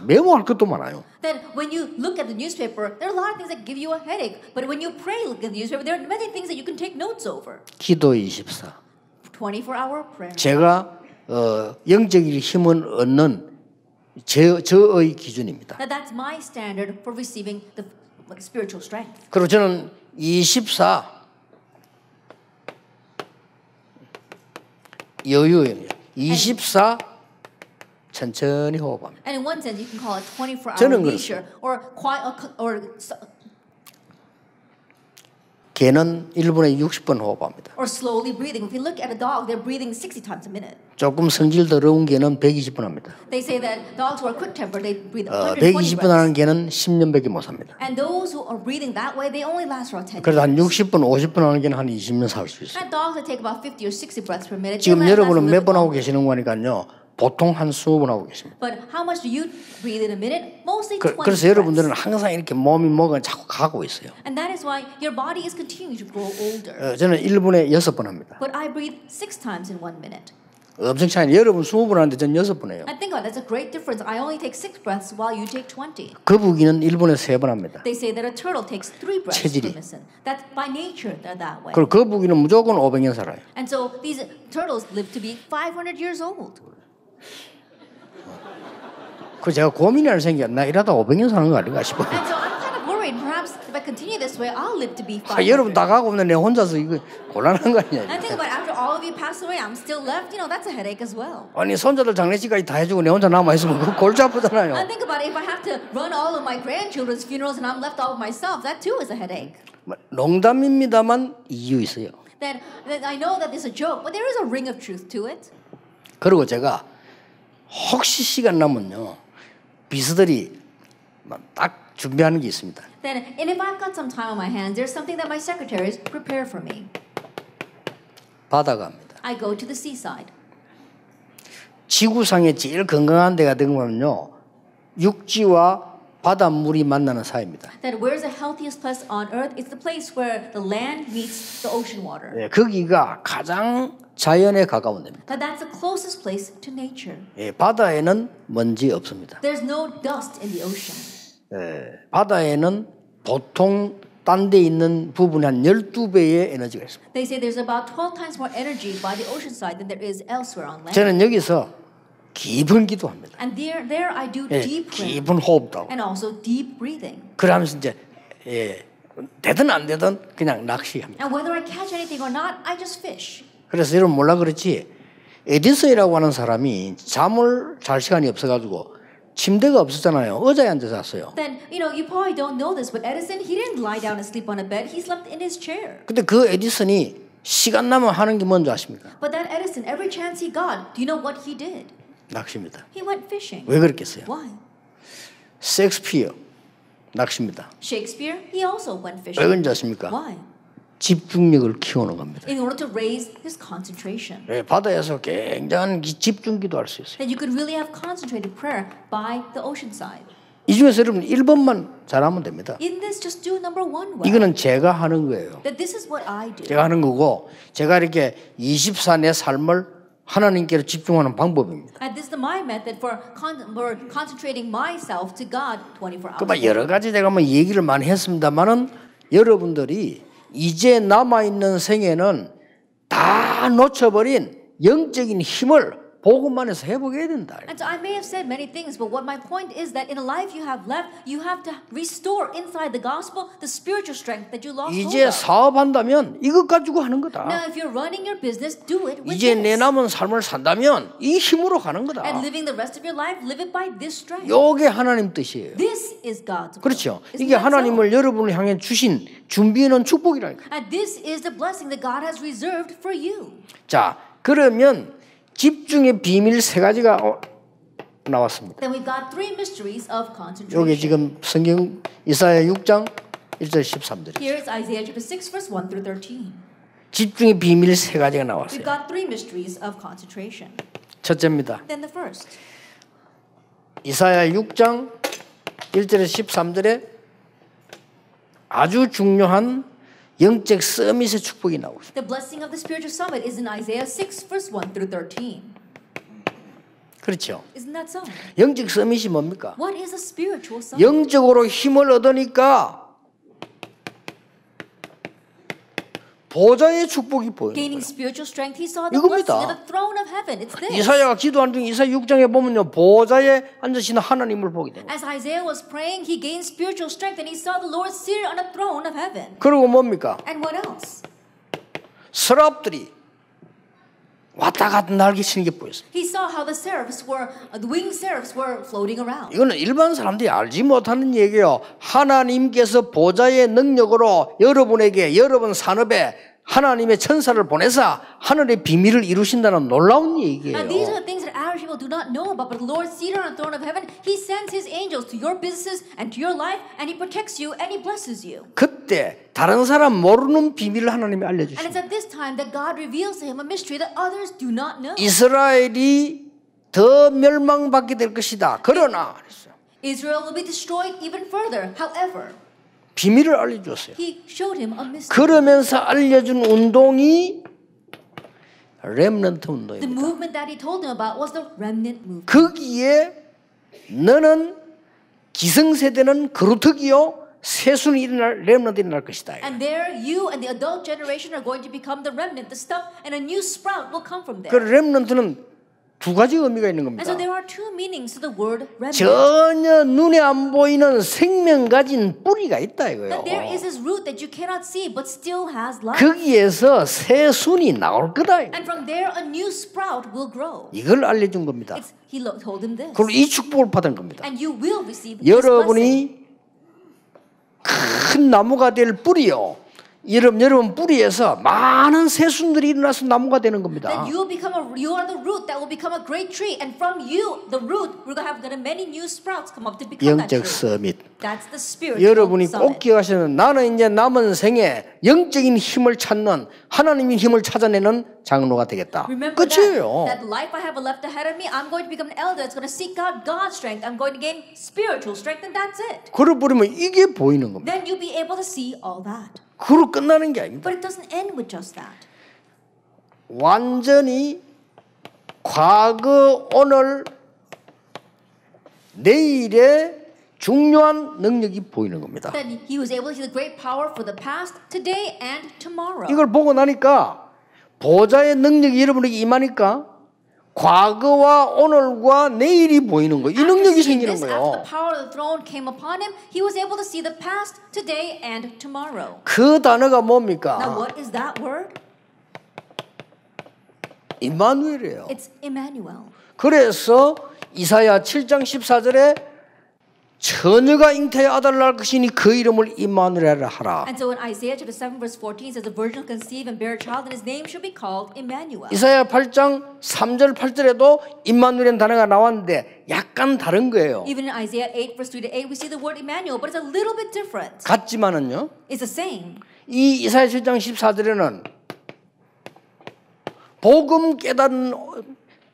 메모할 것도 많아요. Then when you look at the newspaper, there are a lot of things that give you a headache. But when you pray, look at the newspaper, there are many things that you can take notes over. 기도 24. 24-hour prayer. 제가 영적인 힘을 얻는 저의 기준입니다. Now that's my standard for receiving the spiritual strength. 그리고 저는 24 여유예요. 24 천천히 호흡합니다. And in one sense, you can call it 24-hour 저는 leisure or quiet 개는 1분에 60번 호흡합니다. or slowly breathing. If you look at a dog, they're breathing 60 times a minute. 조금 성질 더러운 개는 120번 합니다. They say that dogs who are quick-tempered, they breathe 120 120번 하는 breaths. 개는 10년밖에 못 삽니다. And those who are breathing that way, they only last around 10 그래서 한 years. 60번, 50번 하는 개는 한 20년 살 수 있어요. And dogs that take about 50 or 60 breaths per minute, they 지금 last a 여러분은 little 몇 번 하고 longer. 계시는 거니까요. 보통 한 20번 하고 계십니다. But how much do you breathe in a minute? Mostly 20 그래서 여러분들은 breaths. 항상 이렇게 몸이 뭐가 자꾸 가고 있어요. And that is why your body is continuing to grow older. 저는 1분에 6번 합니다. But I breathe 6 times in 1 minute. 엄청 차이는 여러분 20번 하는데 저는 6번 해요. And think about it, that's a great difference. I only take 6 breaths while you take 20. 거북이는 1분에 3번 합니다. They say that a turtle takes 3 breaths 체질이. per listen. That by nature they're that way. 그리고 거북이는 무조건 500년 살아요. And so these turtles live to be 500 years old. 그 제가 고민이 하나 생겨. 나 이러다 500년 사는 거 아닌가 싶어요. And so I'm kind of worried. Perhaps if I continue this way, I'll live to be 500. 여러분 다 가고 없는데 내 혼자서 이거 곤란한 거 아니야? And think about it, after all of you pass away, I'm still left. You know, that's a headache as well. 아니 손자들 장례식까지 다 해주고 내 혼자 남아 있으면 그 골치 아프잖아요. And think about it, if I have to run all of my grandchildren's funerals and I'm left all of myself, that too is a headache. 농담입니다만 이유 있어요. That I know that it's a joke, but there is a ring of truth to it. 그리고 제가 혹시 시간 나면요 비서들이 딱 준비하는 게 있습니다. Then, and if I've got some time on my hands, there's something that my secretaries prepare for me. 바다 갑니다. I go to the seaside. 지구상에 제일 건강한 데가 되면요 육지와 바닷물이 만나는 사이입니다. That where's the healthiest place on earth? It's the place where the land meets the ocean water. 예, 거기가 가장 자연에 가까운 데입니다. That that's the closest place to nature. 예, 바다에는 먼지 없습니다. There's no dust in the ocean. 예, 바다에는 보통 딴 데 있는 부분이 한 12배의 에너지가 있습니다. They say there's about 12 times more energy by the ocean side than there is elsewhere on land. 저는 여기서 깊은 기도합니다. And there I do 예, deep prayer 깊은 호흡도 하고 and also deep breathing. 그러면서 이제 예, 되든 안 되든 그냥 낚시합니다. And whether I catch anything or not, I just fish. 그래서 여러분 몰라 그렇지 에디슨이라고 하는 사람이 잠을 잘 시간이 없어가지고 침대가 없었잖아요. 의자에 앉아 잤어요. Then, you know, you probably don't know this, but Edison, he didn't lie down and sleep on a bed. He slept in his chair. 근데 그 에디슨이 시간 나면 하는 게 뭔지 아십니까? But that Edison, every chance he got, do you know what he did? 낚시입니다. He went fishing. 왜 그랬겠어요? Why? 셰익스피어 낚시입니다. Shakespeare, he also went 왜 fishing. 그런지 아십니까? Why? 집중력을 키우는 겁니다. In order to raise his concentration. 예, 바다에서 굉장한 집중기도 할 수 있어요. That you could really have concentrated prayer by the ocean side. 이 중에서 여러분 1번만 잘하면 됩니다. In this, just do number 1 well. 이거는 제가 하는 거예요. That this is what I do. 제가 하는 거고 제가 이렇게 24내 삶을 하나님께로 집중하는 방법입니다. And this is my method for concentrating myself to God 24 hours. 그만 여러 가지 제가 뭐 얘기를 많이 했습니다만은 여러분들이 이제 남아 있는 생에는 다 놓쳐버린 영적인 힘을 복음만에서 회복해야 된다. And so I may have said many things, but what my point is that in a life you have left, you have to restore inside the gospel the spiritual strength that you lost hold 이제 of. 사업한다면 이것 가지고 하는 거다. Now, if you're running your business, do it with 이제 내 this. 남은 삶을 산다면 이 힘으로 가는 거다. And living the rest of your life, live it by this strength. 요게 하나님 뜻이에요. This is God's will. 그렇죠. Isn't 이게 that so? 하나님을 여러분을 향해 주신 준비해놓은 축복이라니까. And this is the blessing that God has reserved for you. 자, 그러면 집중의 비밀 3가지가 나왔습니다. Then we've got 3 mysteries of concentration. 여기 지금 성경 이사야 6장 1절 13절. Here is Isaiah chapter 6, verse 1 through 13. 집중의 비밀 3가지가 나왔어요. We've got 3 mysteries of concentration. 첫째입니다. Then the first. 이사야 6장 1절에서 13절에 아주 중요한 영적 서밋의 축복이 나오고 있습니다. The blessing of the spiritual summit is in Isaiah 6, verse 1 through 13. 그렇죠. Isn't that so? 영적 서밋이 뭡니까? What is a spiritual summit? 영적으로 힘을 얻으니까 보좌의 축복이 보여요. Gaining spiritual strength, he saw the 이겁니다. blessing of the throne of heaven. It's this. 이사야가 기도하는 중 이사야 6장에 보면요 보좌에 앉으시는 하나님을 보게 됩니다. As Isaiah was praying, he gained spiritual strength and he saw the Lord seated on a throne of heaven. 그리고 뭡니까? And what else? 서랍들이 왔다 갔다 날개치는 게 보였어요. He saw how the winged seraphs were floating around. 이거는 일반 사람들이 알지 못하는 얘기예요. 하나님께서 보좌의 능력으로 여러분에게 여러분 산업에 하나님의 천사를 보내서 하늘의 비밀을 이루신다는 놀라운 얘기예요. And these are the things that average people do not know about. But the Lord seated on the throne of heaven, He sends His angels to your businesses and to your life, and He protects you and He blesses you. 그때 다른 사람 모르는 비밀을 하나님이 And 알려주십니다. it's at this time that God reveals to him a mystery that others do not know. 이스라엘이 더 멸망받게 될 것이다. 그러나 그랬어요. Israel will be destroyed even further. However, 비밀을 알려주었어요. he showed him a mystery. 그러면서 알려준 운동이 렘넌트 The 운동입니다. movement that he told him about was the remnant movement. 거기에 너는 기성세대는 그루터기요 세순이 일어날 렘넌트 일어날 것이다. And there, you and the adult generation are going to become the remnant, the stump, and a new sprout will come from there. 그 렘넌트는 두 가지 의미가 있는 And 겁니다. so there are two meanings to the word remnant. 전혀 눈에 안 보이는 생명 가진 뿌리가 있다 이거예요. That there is this root that you cannot see but still has life. 거기에서 새순이 나올 거다. And from there, a new sprout will grow. 이걸 알려준 겁니다. He told him this. 그리고 이 축복을 받은 겁니다. And you will receive this blessing. 여러분이 큰 나무가 될 뿌리요. 여러분 뿌리에서 많은 새순들이 일어나서 나무가 되는 겁니다. That you will become you are the root that will become a great tree, and from you, the root, we're going to have many new sprouts come up to become that 영적 tree. 서밋. That's the spiritual 여러분이 꼭 summit. 기억하시는 나는 이제 남은 생에 영적인 힘을 찾는 하나님의 힘을 찾아내는 장로가 되겠다. Remember 끝이에요. that life I have left ahead of me, I'm going to become an elder that's going to seek out God's strength. I'm going to gain spiritual strength, and that's it. 그러버리면 이게 보이는 겁니다. Then you'll be able to see all that. 그로 끝나는 게 아닙니다. But it doesn't end with just that. 완전히 과거, 오늘, 내일의 중요한 능력이 보이는 겁니다. Then he was able to see the great power for the past, today, and tomorrow. 이걸 보고 나니까 보좌의 능력이 여러분에게 임하니까 과거와 오늘과 내일이 보이는 거예요. 이 능력이 생기는 After 거예요. the power of the throne came upon him, he was able to see the past, today, and tomorrow. 그 단어가 Now, 뭡니까? what is that word? 임마누엘이에요. It's Emmanuel. 그래서 이사야 7장 14절에 처녀가 잉태하여 아들을 낳을 것이니 그 이름을 임마누엘이라 하라. And so in Isaiah chapter 7 verse 14 says, the virgin will conceive and bear a child, and his name shall be called Emmanuel. 이사야 8장 3절 8절에도 임마누엘이라는 단어가 나왔는데 약간 다른 거예요. Even in Isaiah 8 verse 3 to 8 we see the word Emmanuel, but it's a little bit different. 같지만은요. It's the same. 이 이사야 7장 14절에는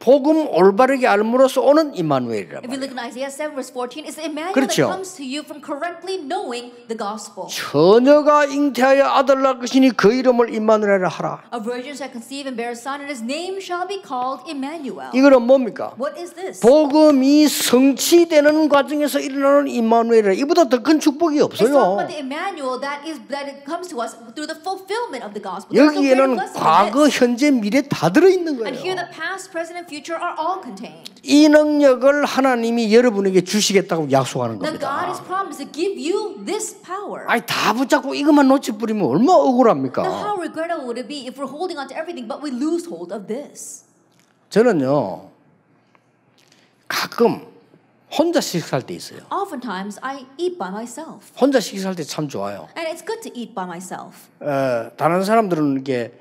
복음 올바르게 알므로써 오는 임마누엘이란 If you 말이에요. look in Isaiah 7 verse 14, it's the Emmanuel 그렇죠. that comes to you from correctly knowing the gospel. 처녀가 잉태하여 아들을 낳을 것이니 그 이름을 임마누엘이라 하라. A virgin shall conceive and bear a son, and his name shall be called Emmanuel. 이거는 뭡니까? What is this? 복음이 성취되는 과정에서 일어나는 임마누엘이라. 이보다 더 큰 축복이 It's talking 없어요. about the Emmanuel that it comes to us through the fulfillment of the gospel. There's no greater 여기에는 blessing than 과거, this. 현재, 미래 다 들어있는 And here 거예요. the past, present, and future are all contained. 이 능력을 하나님이 여러분에게 주시겠다고 약속하는 Now God has 겁니다. promised to give you this power. 아니 다 붙잡고 이것만 놓쳐버리면 얼마나 억울합니까? Now how regrettable would it be if we're holding on to everything but we lose hold of this? 저는요 가끔 혼자 식사할 때 있어요. Oftentimes I eat by myself. 혼자 식사할 때 참 좋아요. And it's good to eat by myself. 다른 사람들은 이게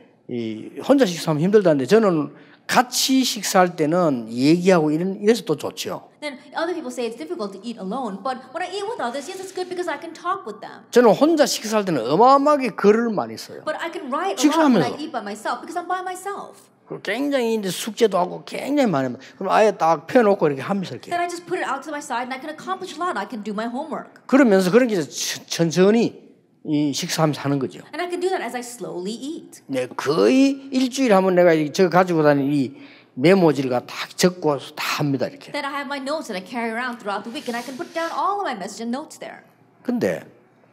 혼자 식사하면 힘들다는데 저는 같이 식사할 때는 얘기하고 이래서 또 좋죠. Then other people say it's difficult to eat alone, but when I eat with others, yes, it's good because I can talk with them. 저는 혼자 식사할 때는 어마어마하게 글을 많이 써요. But I can write a lot when I 식사하면서. eat by myself because I'm by myself. 굉장히 이제 숙제도 하고 굉장히 많이 그럼 아예 딱 펴놓고 이렇게 하면서 이렇게 Then I just put it out to my side and I can accomplish a lot. I can do my homework. 그러면서 그런 게 천천히 이 식사하면서 하는 거죠. And I can do that as I slowly eat. 네, 거의 일주일에 한 번 내가 저 가지고 다니는 이 메모지를 다 적고 다 합니다 이렇게. Then I have my notes that I carry around throughout the week and I can put down all of my message and notes there. 근데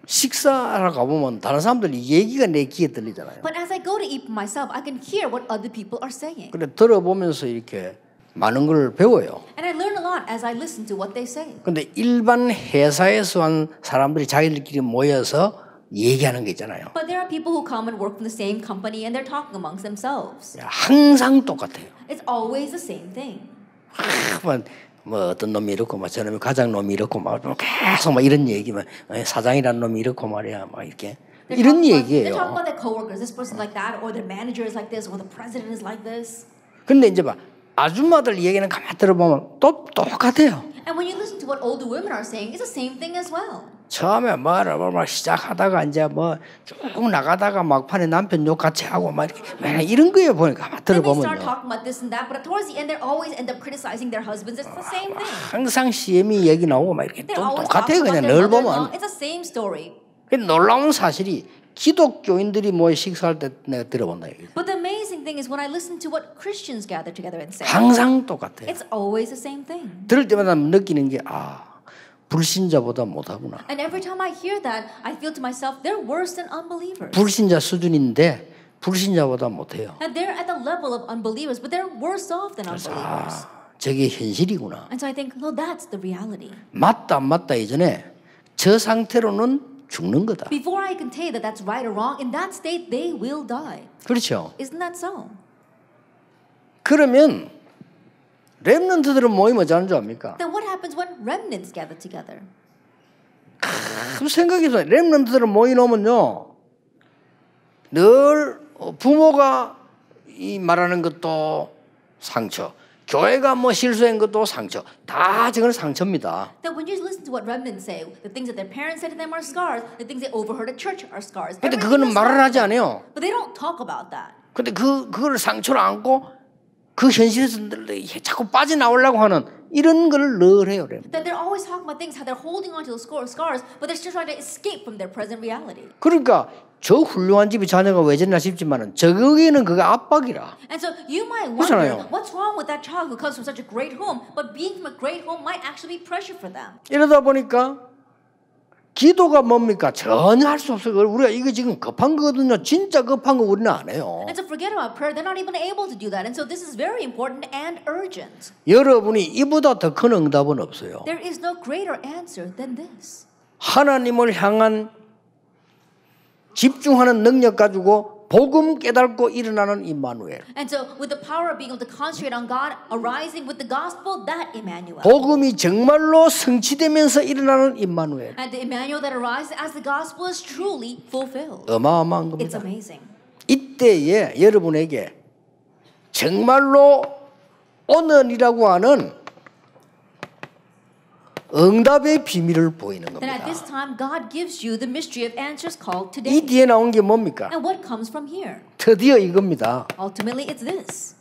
식사하러 가보면 다른 사람들이 얘기가 내 귀에 들리잖아요. But as I go to eat for myself, I can hear what other people are saying. 그래 들어보면서 이렇게 많은 걸 배워요. And I learn a lot as I listen to what they say. 근데 일반 회사에서 한 사람들이 자기들끼리 모여서 얘기하는 게 있잖아요. But there are people who come and work from the same company and they're talking amongst themselves. 항상 똑같아요. It's always the same thing. 뭐 어떤 놈이 이렇고 막 저놈이 과장 놈이 이렇고 막 계속 막 이런 얘기만 사장이라는 놈이 이렇고 말이야 막 이렇게 이런 They're 얘기예요. talking about their coworkers. This person like that, or their manager is like this, or the president is like this. 근데 이제 막 아줌마들 얘기는 가만 들어보면 또 똑같아요. And when you listen to what older women are saying, it's the same thing as well. 처음에 막 시작하다가 이제 뭐 쭉 나가다가 막판에 남편 욕 같이 하고 막 이렇게 이런 거예요 보니까 Then they start 들어보면요. talking about this and that, but towards the end, they always end up criticizing their husbands. It's the same thing. 항상 CM이 얘기 나오고 막 이렇게 They're always 똑같아요. talking about 그냥 their 늘 mother-in-law. 보면. It's the same story. 놀라운 사실이 기독교인들이 뭐 식사할 때 내가 들어본다 얘기죠. But the amazing thing is when I listen to what Christians gather together and say, 항상 똑같아요. it's always the same thing. 들을 때마다 느끼는 게 불신자보다 못하구나. And every time I hear that, I feel to myself, they're worse than unbelievers. 불신자 수준인데 불신자보다 못해요. And they're at the level of unbelievers, but they're worse off than unbelievers. 저게 현실이구나. And so I think, no, that's the reality. 맞다 안 맞다 이전에 저 상태로는 죽는 거다. Before I can tell you that that's right or wrong, in that state, they will die. 그렇죠. Isn't that so? 그러면 렘넌트들은 모이면 어쩌는 줄 압니까? Then what happens when remnants gather together? 그 생각해서 렘넌트들은 모이놓으면요 늘 부모가 이 말하는 것도 상처, 교회가 뭐 실수한 것도 상처, 다 저건 상처입니다. That when you listen to what remnants say, the things that their parents said to them are scars, the things they overheard at church are scars. 근데 Everything 그거는 is 말을 scars. 하지 않아요. But they don't talk about that. 근데 그거를 상처로 안고 그 현실에서 자꾸 빠져나오려고 하는 이런 걸 늘 해요. That they're always talking about things, how they're holding on to those scars, but they're still trying to escape from their present reality. 그러니까 저 훌륭한 집의 자녀가 왜 저러나 싶지만은 저거기는 그거 압박이라. And so you might 그렇잖아요. wonder, what's wrong with that child who comes from such a great home? But being from a great home might actually be pressure for them. 이러다 보니까 기도가 뭡니까? 전혀 할 수 없어요. 우리가 이거 지금 급한 거거든요. 진짜 급한 거 우리는 안 해요. And so forget about prayer. They're not even able to do that. And so this is very important and urgent. 여러분이 이보다 더 큰 응답은 없어요. There is no greater answer than this. 하나님을 향한 집중하는 능력 가지고 복음 깨닫고 일어나는 임마누엘. And so with the power of being able to concentrate on God, arising with the gospel, that Emmanuel. 복음이 정말로 성취되면서 일어나는 임마누엘. And the Emmanuel that arises as the gospel is truly fulfilled. 어마어마한 It's 겁니다. amazing. 이때에 여러분에게 정말로 오늘이라고 하는 응답의 비밀을 보이는 Then at this 겁니다. time, God gives you the mystery of answers called 이 today. 뒤에 나온 게 뭡니까? And what comes from here? 드디어 이겁니다. Ultimately, it's this.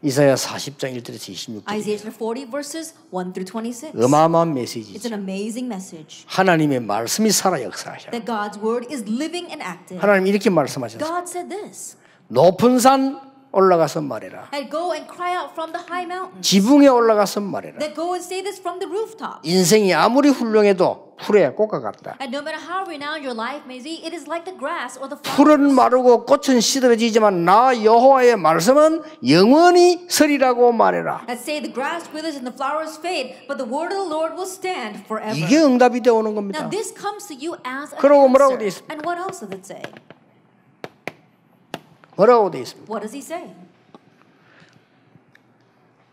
이사야 40장 1절에서 26절. Isaiah 40 verses 1 through 26. 어마어마한 It's 메시지죠. an amazing message 하나님의 말씀이 살아 역사하셔. that God's word is living and active. 하나님 이렇게 말씀하셨어요. God said this, 높은 산 올라가서 말해라. and go and cry out from the high mountains. 지붕에 올라가서 말해라. That go and say this from the rooftop. 인생이 아무리 훌륭해도 풀의 꽃과 같다. And no matter how renowned your life may be, it is like the grass or the 풀은 flowers. 마르고 꽃은 시들어지지만 나 여호와의 말씀은 영원히 서리라고 말해라. That say the grass withers and the flowers fade, but the word of the Lord will stand forever. 이게 응답이 되어 오는 Now 겁니다. this comes to you as an 그러고 뭐라고 돼 answer. 있습니까? And what else does it say? 뭐라고 되어 있습니까? What does he say?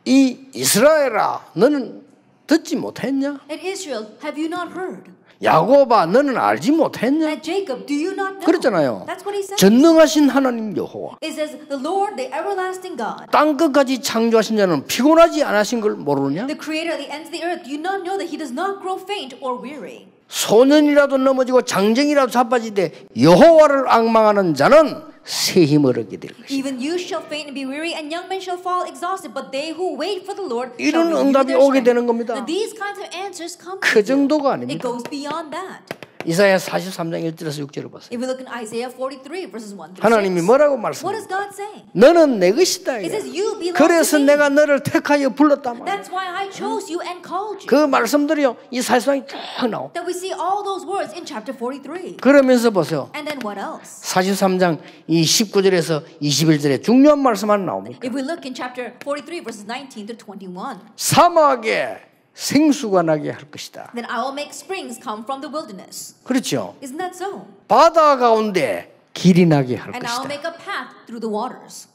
이 이스라엘아 너는 듣지 못했냐? And Israel, have you not heard? 야곱아 너는 알지 못했냐? And Jacob, do you not know? 그랬잖아요. That's what he says. 전능하신 하나님 여호와 It says, the Lord, the everlasting God, 땅 끝까지 창조하신 자는 피곤하지 않으신 걸 모르느냐? the creator of the ends of the earth, do you not know that he does not grow faint or weary? 소년이라도 넘어지고 장정이라도 자빠지되 여호와를 앙망하는 자는 새 힘을 얻게 될 것이다. Even you shall faint and be weary, and young men shall fall exhausted, but they who wait for the Lord shall 이런 renew 응답이 their 오게 strength. 되는 겁니다. Now these kinds of answers come 그 to you. 정도가 It 아닙니다. goes beyond that. 이사야 43장 1절에서 6절을 보세요. If we look in Isaiah 43 verses 1 through 6, 하나님이 뭐라고 what does 말씀합니까? God say? 너는 내 것이다. It says, you belong 그래서 to me. 내가 너를 택하여 불렀단 말이야. That's why I chose you and called you. 그 말씀들이요. 이 사실상이 쭉 나오. That we see all those words in chapter 43. 그러면서 보세요. And then what else? 43장 이 19절에서 21절에 중요한 말씀 하나 나옵니다. If we look in chapter 43 verses 19 to 21, 사막에 생수가 나게 할 것이다. then I will make springs come from the wilderness. 그렇죠. Isn't that so? 바다 가운데 길이 나게 할 And I will 것이다. make a path through the waters.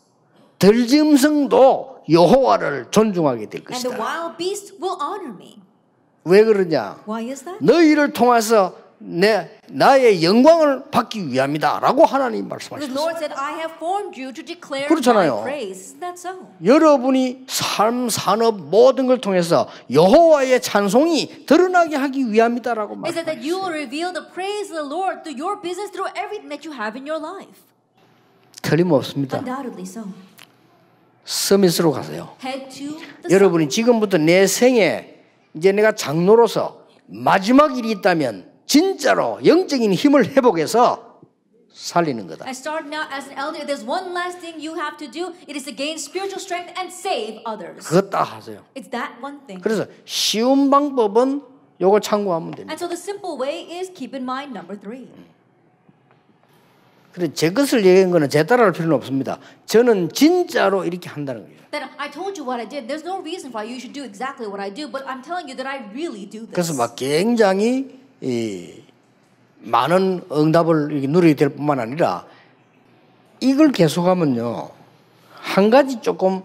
들짐승도 여호와를 존중하게 될 And the 것이다. wild beasts will honor me. 왜 그러냐? Why is that? 너희를 통해서 나의 영광을 받기 위함이다라고 하나님 The 말씀하셨어요. Lord said, I have formed you to declare 그렇잖아요. my praise. Isn't that so? 여러분이 삶, 산업 모든 걸 통해서 여호와의 찬송이 드러나게 하기 위함이다라고 It said that 말씀하셨어요. you will reveal the praise of the Lord through your business, through everything that you have in your life. 틀림없습니다. Undoubtedly so. 서밋으로 가세요. Head to the summit. 여러분이 지금부터 내 생에 이제 내가 장로로서 마지막 일이 있다면 진짜로 영적인 힘을 회복해서 살리는 거다. I start now as an elder. If there's one last thing you have to do, it is to gain spiritual strength and save others. 그것 다 하세요. It's that one thing. 그래서 쉬운 방법은 요거 참고하면 됩니다. And so the simple way is keep in mind number 3. 그래 제 것을 얘기한 거는 제 따라할 필요는 없습니다. 저는 진짜로 이렇게 한다는 거예요. That I told you what I did. There's no reason why you should do exactly what I do, but I'm telling you that I really do this. 그래서 막 굉장히 많은 응답을 이렇게 누리게 될 뿐만 아니라 이걸 계속하면요 한 가지 조금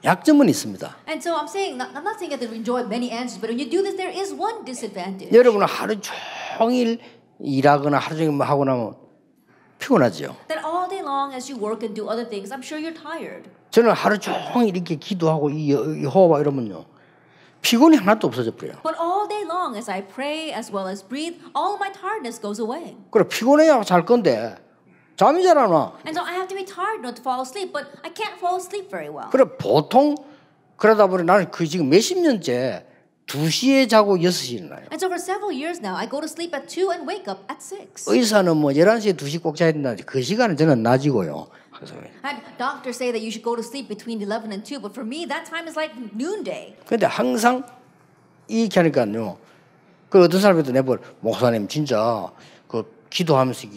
약점은 있습니다. And so I'm saying, I'm not saying that they enjoy many answers, but when you do this, there is one disadvantage. 여러분은 하루 종일 일하거나 하루 종일 뭐 하고 나면 피곤하죠. That all day long as you work and do other things, I'm sure you're tired. 저는 하루 종일 이렇게 기도하고 이 호흡 이러면요 피곤이 하나도 없어져 버려요. But all day long as I pray as well as breathe, all of my tiredness goes away. 그래 피곤해야 잘 건데 잠이 잘 안 와. And so I have to be tired not to fall asleep, but I can't fall asleep very well. 그래 보통 그러다 보니 나는 그 지금 몇십 년째 2시에 자고 6시에 일어나요. And so for several years now, I go to sleep at 2 and wake up at 6. 의사는 뭐 11시에 2시 꼭 자야 된다. 그 시간은 저는 낮이고요. 그래서 And doctors say that you should go to sleep between 11 and 2, but for me, that time is like noonday. 근데 항상 이렇게 하니까요. 그 어떤 사람이도 내볼 목사님 진짜 그 기도하면서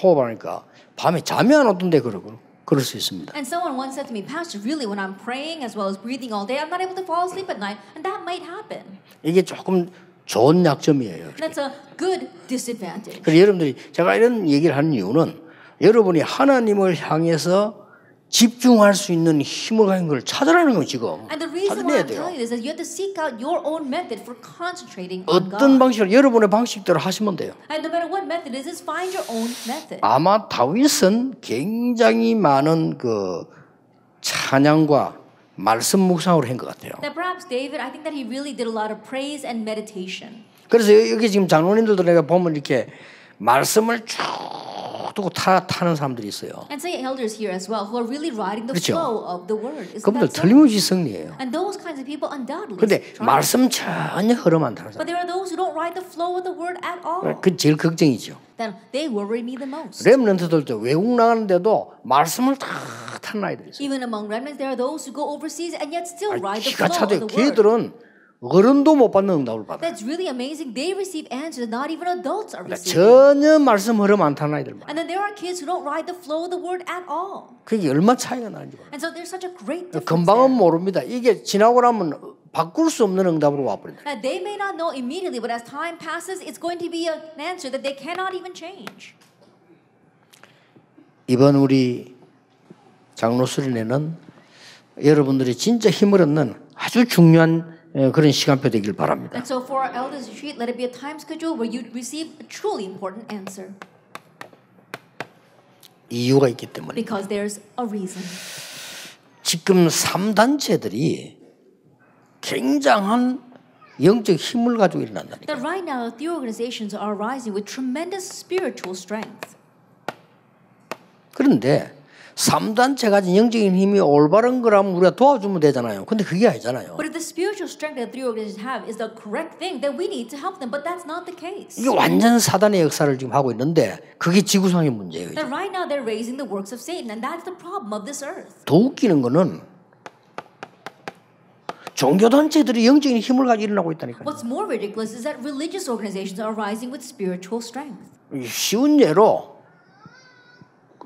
호흡하니까 밤에 잠이 안 오던데 그럴 수 있습니다. And someone once said to me, Pastor, really, when I'm praying as well as breathing all day, I'm not able to fall asleep at night, and that might happen. 이게 조금 좋은 약점이에요. That's a good disadvantage. 그래서 여러분들이 제가 이런 얘기를 하는 이유는 여러분이 하나님을 향해서 집중할 수 있는 힘을 가진 걸 찾으라는 거 지금. And the reason why 찾아내야 I'm 돼요. telling you this is you have to seek out your own method for concentrating on 어떤 God. 방식으로 여러분의 방식대로 하시면 돼요. And no matter what method it is, find your own method. 아마 다윗은 굉장히 많은 그 찬양과 말씀 묵상으로 한 것 같아요. That perhaps David, I think that he really did a lot of praise and meditation. 그래서 여기 지금 장로님들도 내가 보면 이렇게 말씀을 쭉 두고 타는 사람들이 있어요. And say elders here as well who are really riding the 그렇죠. flow of the word. Isn't 그분들 that so? 틀림없이 승리해요. And those kinds of people undoubtedly 근데 triumph. 말씀 전혀 흐름 안 타는 사람. But there are those who don't ride the flow of the word at all. 그 제일 걱정이죠. Then they worry me the most. 렘넌트들도 외국 나가는데도 말씀을 다 타는 아이들이 있어요. Even among remnants, there are those who go overseas and yet still ride the 기가 flow 차대 of the word. 걔들은 어른도 못 받는 응답을 받아요. That's really amazing. They receive answers that not even adults are receiving. 전혀 말씀 흐름 안 타는 아이들. And then there are kids who don't ride the flow of the word at all. 그게 얼마 차이가 나는지 몰라요. And so there's such a great difference 금방은 there. 모릅니다. 이게 지나고 나면 바꿀 수 없는 응답으로 와버린다. And they may not know immediately, but as time passes, it's going to be an answer that they cannot even change. 이번 우리 장로 수련회는 여러분들이 진짜 힘을 얻는 아주 중요한 그런 시간표 되길 바랍니다. And so for our elders retreat, let it be a time schedule where you receive a truly important answer. 이유가 있기 때문에. Because there's a reason. 지금 3단체들이 굉장한 영적 힘을 가지고 일어난다니까. That right now, the organizations are rising with tremendous spiritual strength. 그런데 3단체 가진 영적인 힘이 올바른 거라면 우리가 도와주면 되잖아요. 근데 그게 아니잖아요. But if the spiritual strength that the three organizations have is the correct thing, then we need to help them. But that's not the case. 이게 완전 사단의 역사를 지금 하고 있는데 그게 지구상의 문제예요. That right now they're raising the works of Satan, and that's the problem of this earth. 더 웃기는 거는 종교단체들이 영적인 힘을 가지고 일어나고 있다니까요. What's more ridiculous is that religious organizations are rising with spiritual strength. 쉬운 예로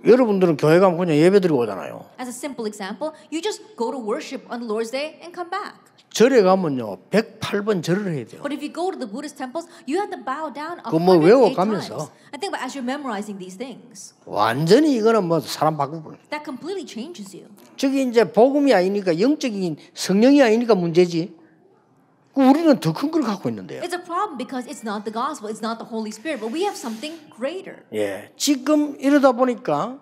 여러분들은 교회 가면 그냥 예배 드리고 오잖아요. As a simple example, you just go to worship on the Lord's Day and come back. 절에 가면요 108번 절을 해야 돼요. But if you go to the Buddhist temples, you have to bow down 그거 뭐 108 외워가면서. times. I think as you're memorizing these things, 완전히 이거는 뭐 사람 바꾸고 that completely changes you. 저기 이제 복음이 아니니까 영적인 성령이 아니니까 문제지. 우리는 더 큰 걸 갖고 있는데요. It's a problem because it's not the gospel, it's not the Holy Spirit, but we have something greater. 예, 지금 이러다 보니까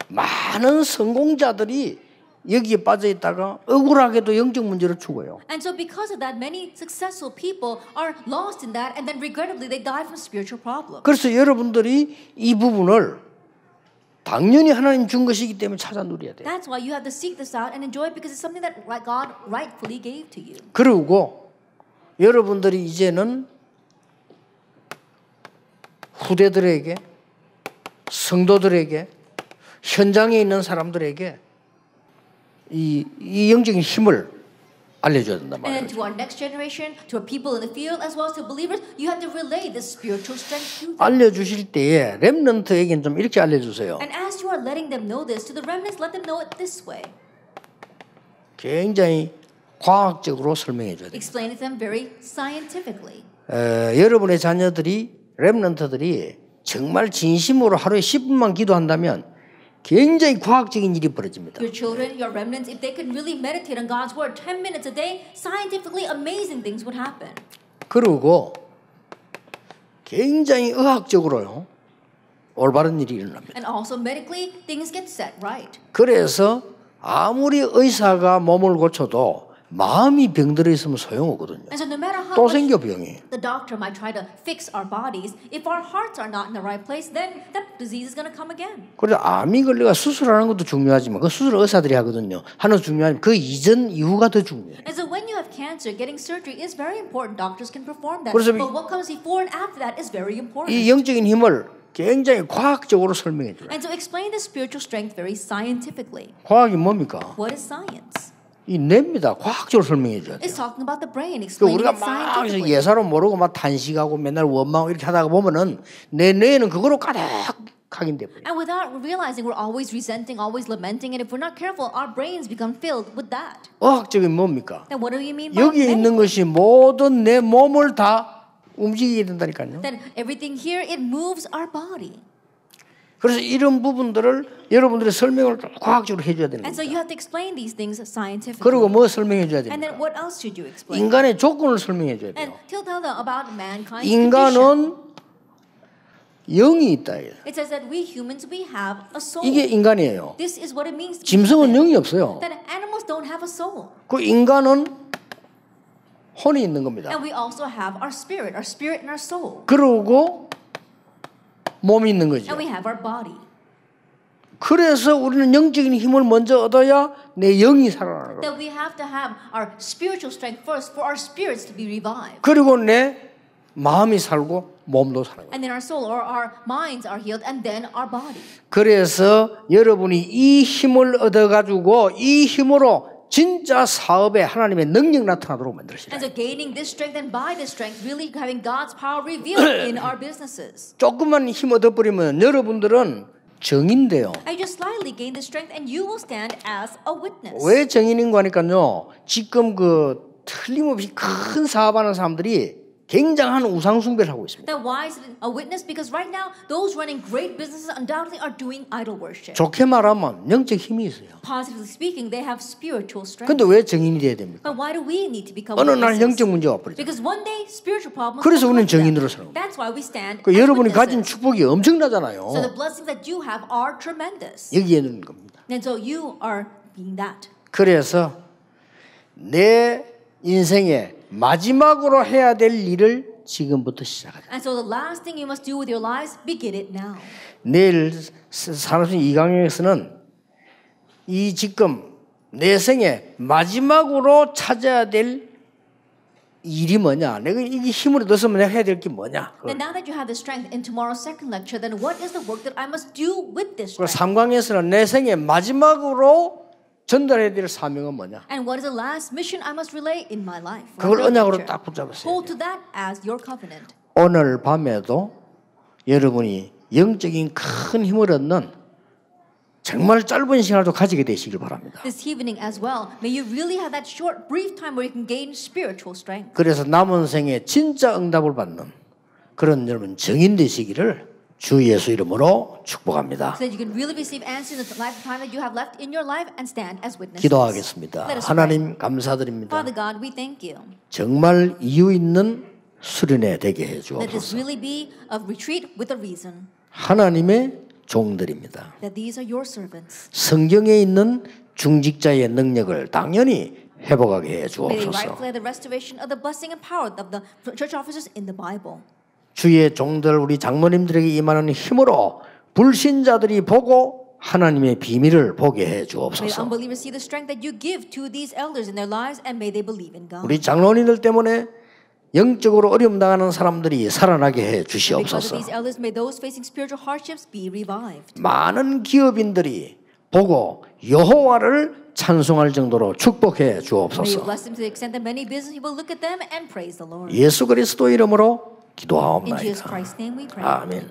많은 성공자들이 여기에 빠져 있다가 억울하게도 영적 문제로 죽어요. And so because of that, many successful people are lost in that and then regrettably they die from spiritual problems. 그래서 여러분들이 이 부분을 당연히 하나님 준 것이기 때문에 찾아 누려야 돼요. That's why you have to seek this out and enjoy it because it's something that God rightfully gave to you. 그리고 여러분들이 이제는 후대들에게, 성도들에게, 현장에 있는 사람들에게 이 영적인 힘을 알려줘야 된단 And then 말이에요. to our next generation, to our people in the field, as well as to believers, you have to relay this spiritual strength to them. 알려주실 때에 렘넌트에게는 좀 이렇게 알려주세요. And as you are letting them know this, to the remnants, let them know it this way. 굉장히 과학적으로 설명해 줘야 돼요. Explain it to them very scientifically. 여러분의 자녀들이 렘넌트들이 정말 진심으로 하루에 10분만 기도한다면 굉장히 과학적인 일이 벌어집니다. Your children, your remnants, if they could really meditate on God's word 10 minutes a day, scientifically amazing things would happen. 그리고 굉장히 의학적으로요 올바른 일이 일어납니다. And also medically, things get set right. 그래서 아무리 의사가 몸을 고쳐도 마음이 병들어 있으면 소용없거든요. And so no matter how 또 much 생겨 병이. the doctor might try to fix our bodies, if our hearts are not in the right place, then that disease is going to come again. 그래 암이 걸려가 수술하는 것도 중요하지만 그 수술을 의사들이 하거든요. 하는 거 중요하지만 그 이전 이후가 더 중요해요. And so when you have cancer, getting surgery is very important. Doctors can perform that. 그래서 But what comes before and after that is very important. 이 영적인 힘을 굉장히 과학적으로 설명해 줘요. And so explain the spiritual strength very scientifically. 과학이 뭡니까? What is science? 이 뇌입니다. 과학적으로 설명해 줘야 돼요. It's talking about the brain, 그 explaining 우리가 it 막 scientifically. 예사로 모르고 막 탄식하고 맨날 원망하고 이렇게 하다가 보면은 내 뇌는 그거로 가득하긴 돼 버려요. And without realizing, we're always resenting, always lamenting, and if we're not careful, our brains become filled with that. 의학적인 뭡니까? Then what do you mean by 여기 있는 medical? 것이 모든 내 몸을 다 움직이게 된다니까요. Then everything here, it moves our body. 그래서 이런 부분들을 여러분들이 설명을 과학적으로 해줘야 되는 And so you 겁니다. have to explain these things scientifically. 그리고 뭐 설명해줘야 And then 됩니까? what else should you explain? 인간의 조건을 설명해줘야 And 돼요. tell them about mankind's condition. 인간은 영이 있다. It says that we humans, we have a soul. 이게 인간이에요. This is what it means to be 짐승은 human. 영이 없어요. That animals don't have a soul. 그 인간은 혼이 있는 겁니다. And we also have our spirit and our soul. 그러고 몸이 있는 거죠. And we have our body. 그래서 우리는 영적인 힘을 먼저 얻어야 내 영이 살아나는 거예요. That we have to have our spiritual strength first for our spirits to be revived. 그리고 내 마음이 살고 몸도 사는 거예요. And then our soul or our minds are healed and then our body. 그래서 여러분이 이 힘을 얻어가지고 이 힘으로 진짜 사업에 하나님의 능력 나타나도록 만들으시라. And so gaining this strength and by this strength, really having God's power revealed in our businesses. 조금만 힘 얻어버리면 여러분들은 정인데요. I just slightly gain this strength and you will stand as a witness. 왜 정인인 거니까요. 지금 그 틀림없이 큰 사업하는 사람들이 굉장한 우상 숭배를 하고 있습니다. Then why is it a witness? Because right now, those running great businesses undoubtedly are doing idol worship. 좋게 말하면 영적 힘이 있어요. Positively speaking, they have spiritual strength. 근데 왜 정인이 돼야 됩니까? But why do we need to become 어느 날 witnesses? 영적 문제가 와버리죠. Because one day spiritual problems 그래서 will 우리는 come to them. 정인으로 사는 거예요. That's why we stand 그 as 여러분이 가진 witnesses. 축복이 엄청나잖아요. So the blessings that you have are tremendous. 여기에 있는 겁니다. And so you are being that. 그래서 내 인생에 마지막으로 해야 될 일을 지금부터 시작하자. And so the last thing you must do with your lives, begin it now. 내일 산업신 2강에서는 이 지금 내 생에 마지막으로 찾아야 될 일이 뭐냐? 내가 이게 힘을 얻었으면 내가 해야 될 게 뭐냐? And now that you have the strength in tomorrow's second lecture, then what is the work that I must do with this 그리고 strength? 3강에서는 내 생에 마지막으로 전달해야 될 사명은 뭐냐? And what is the last mission I must relay in my life? 그걸 Third 언약으로 lecture. 딱 붙잡으세요. Hold to that as your covenant. 오늘 밤에도 여러분이 영적인 큰 힘을 얻는 정말 짧은 시간을 가지게 되시길 바랍니다. This evening as well, may you really have that short, brief time where you can gain spiritual strength. 그래서 남은 생에 진짜 응답을 받는 그런 여러분 정인 되시기를 주 예수 이름으로 축복합니다. So that you can really receive answers in the lifetime that you have left in your life and stand as witnesses. 기도하겠습니다. Let us 하나님 감사드립니다. Father God, we thank you. 정말 이유 있는 수련회 되게 해 Let this 주옵소서. really be a retreat with a reason. 하나님의 종들입니다. That these are your servants. 성경에 있는 중직자의 능력을 당연히 회복하게 해 May they 주옵소서. rightfully the restoration of the blessing and power of the church officers in the Bible. 주의 종들 우리 장로님들에게 임하는 힘으로 불신자들이 보고 하나님의 비밀을 보게 해 May 주옵소서. unbelievers see the strength that you give to these elders in their lives and may they believe in God. 우리 장로님들 때문에 영적으로 어려움 당하는 사람들이 살아나게 해 Because of 주시옵소서. these elders, may those facing spiritual hardships be revived. 많은 기업인들이 보고 여호와를 찬송할 정도로 축복해 May you 주옵소서. bless them to the extent that many business people look at them and praise the Lord. 예수 그리스도 이름으로 In Jesus 기도하옵나이다. Christ's name we pray. 아멘.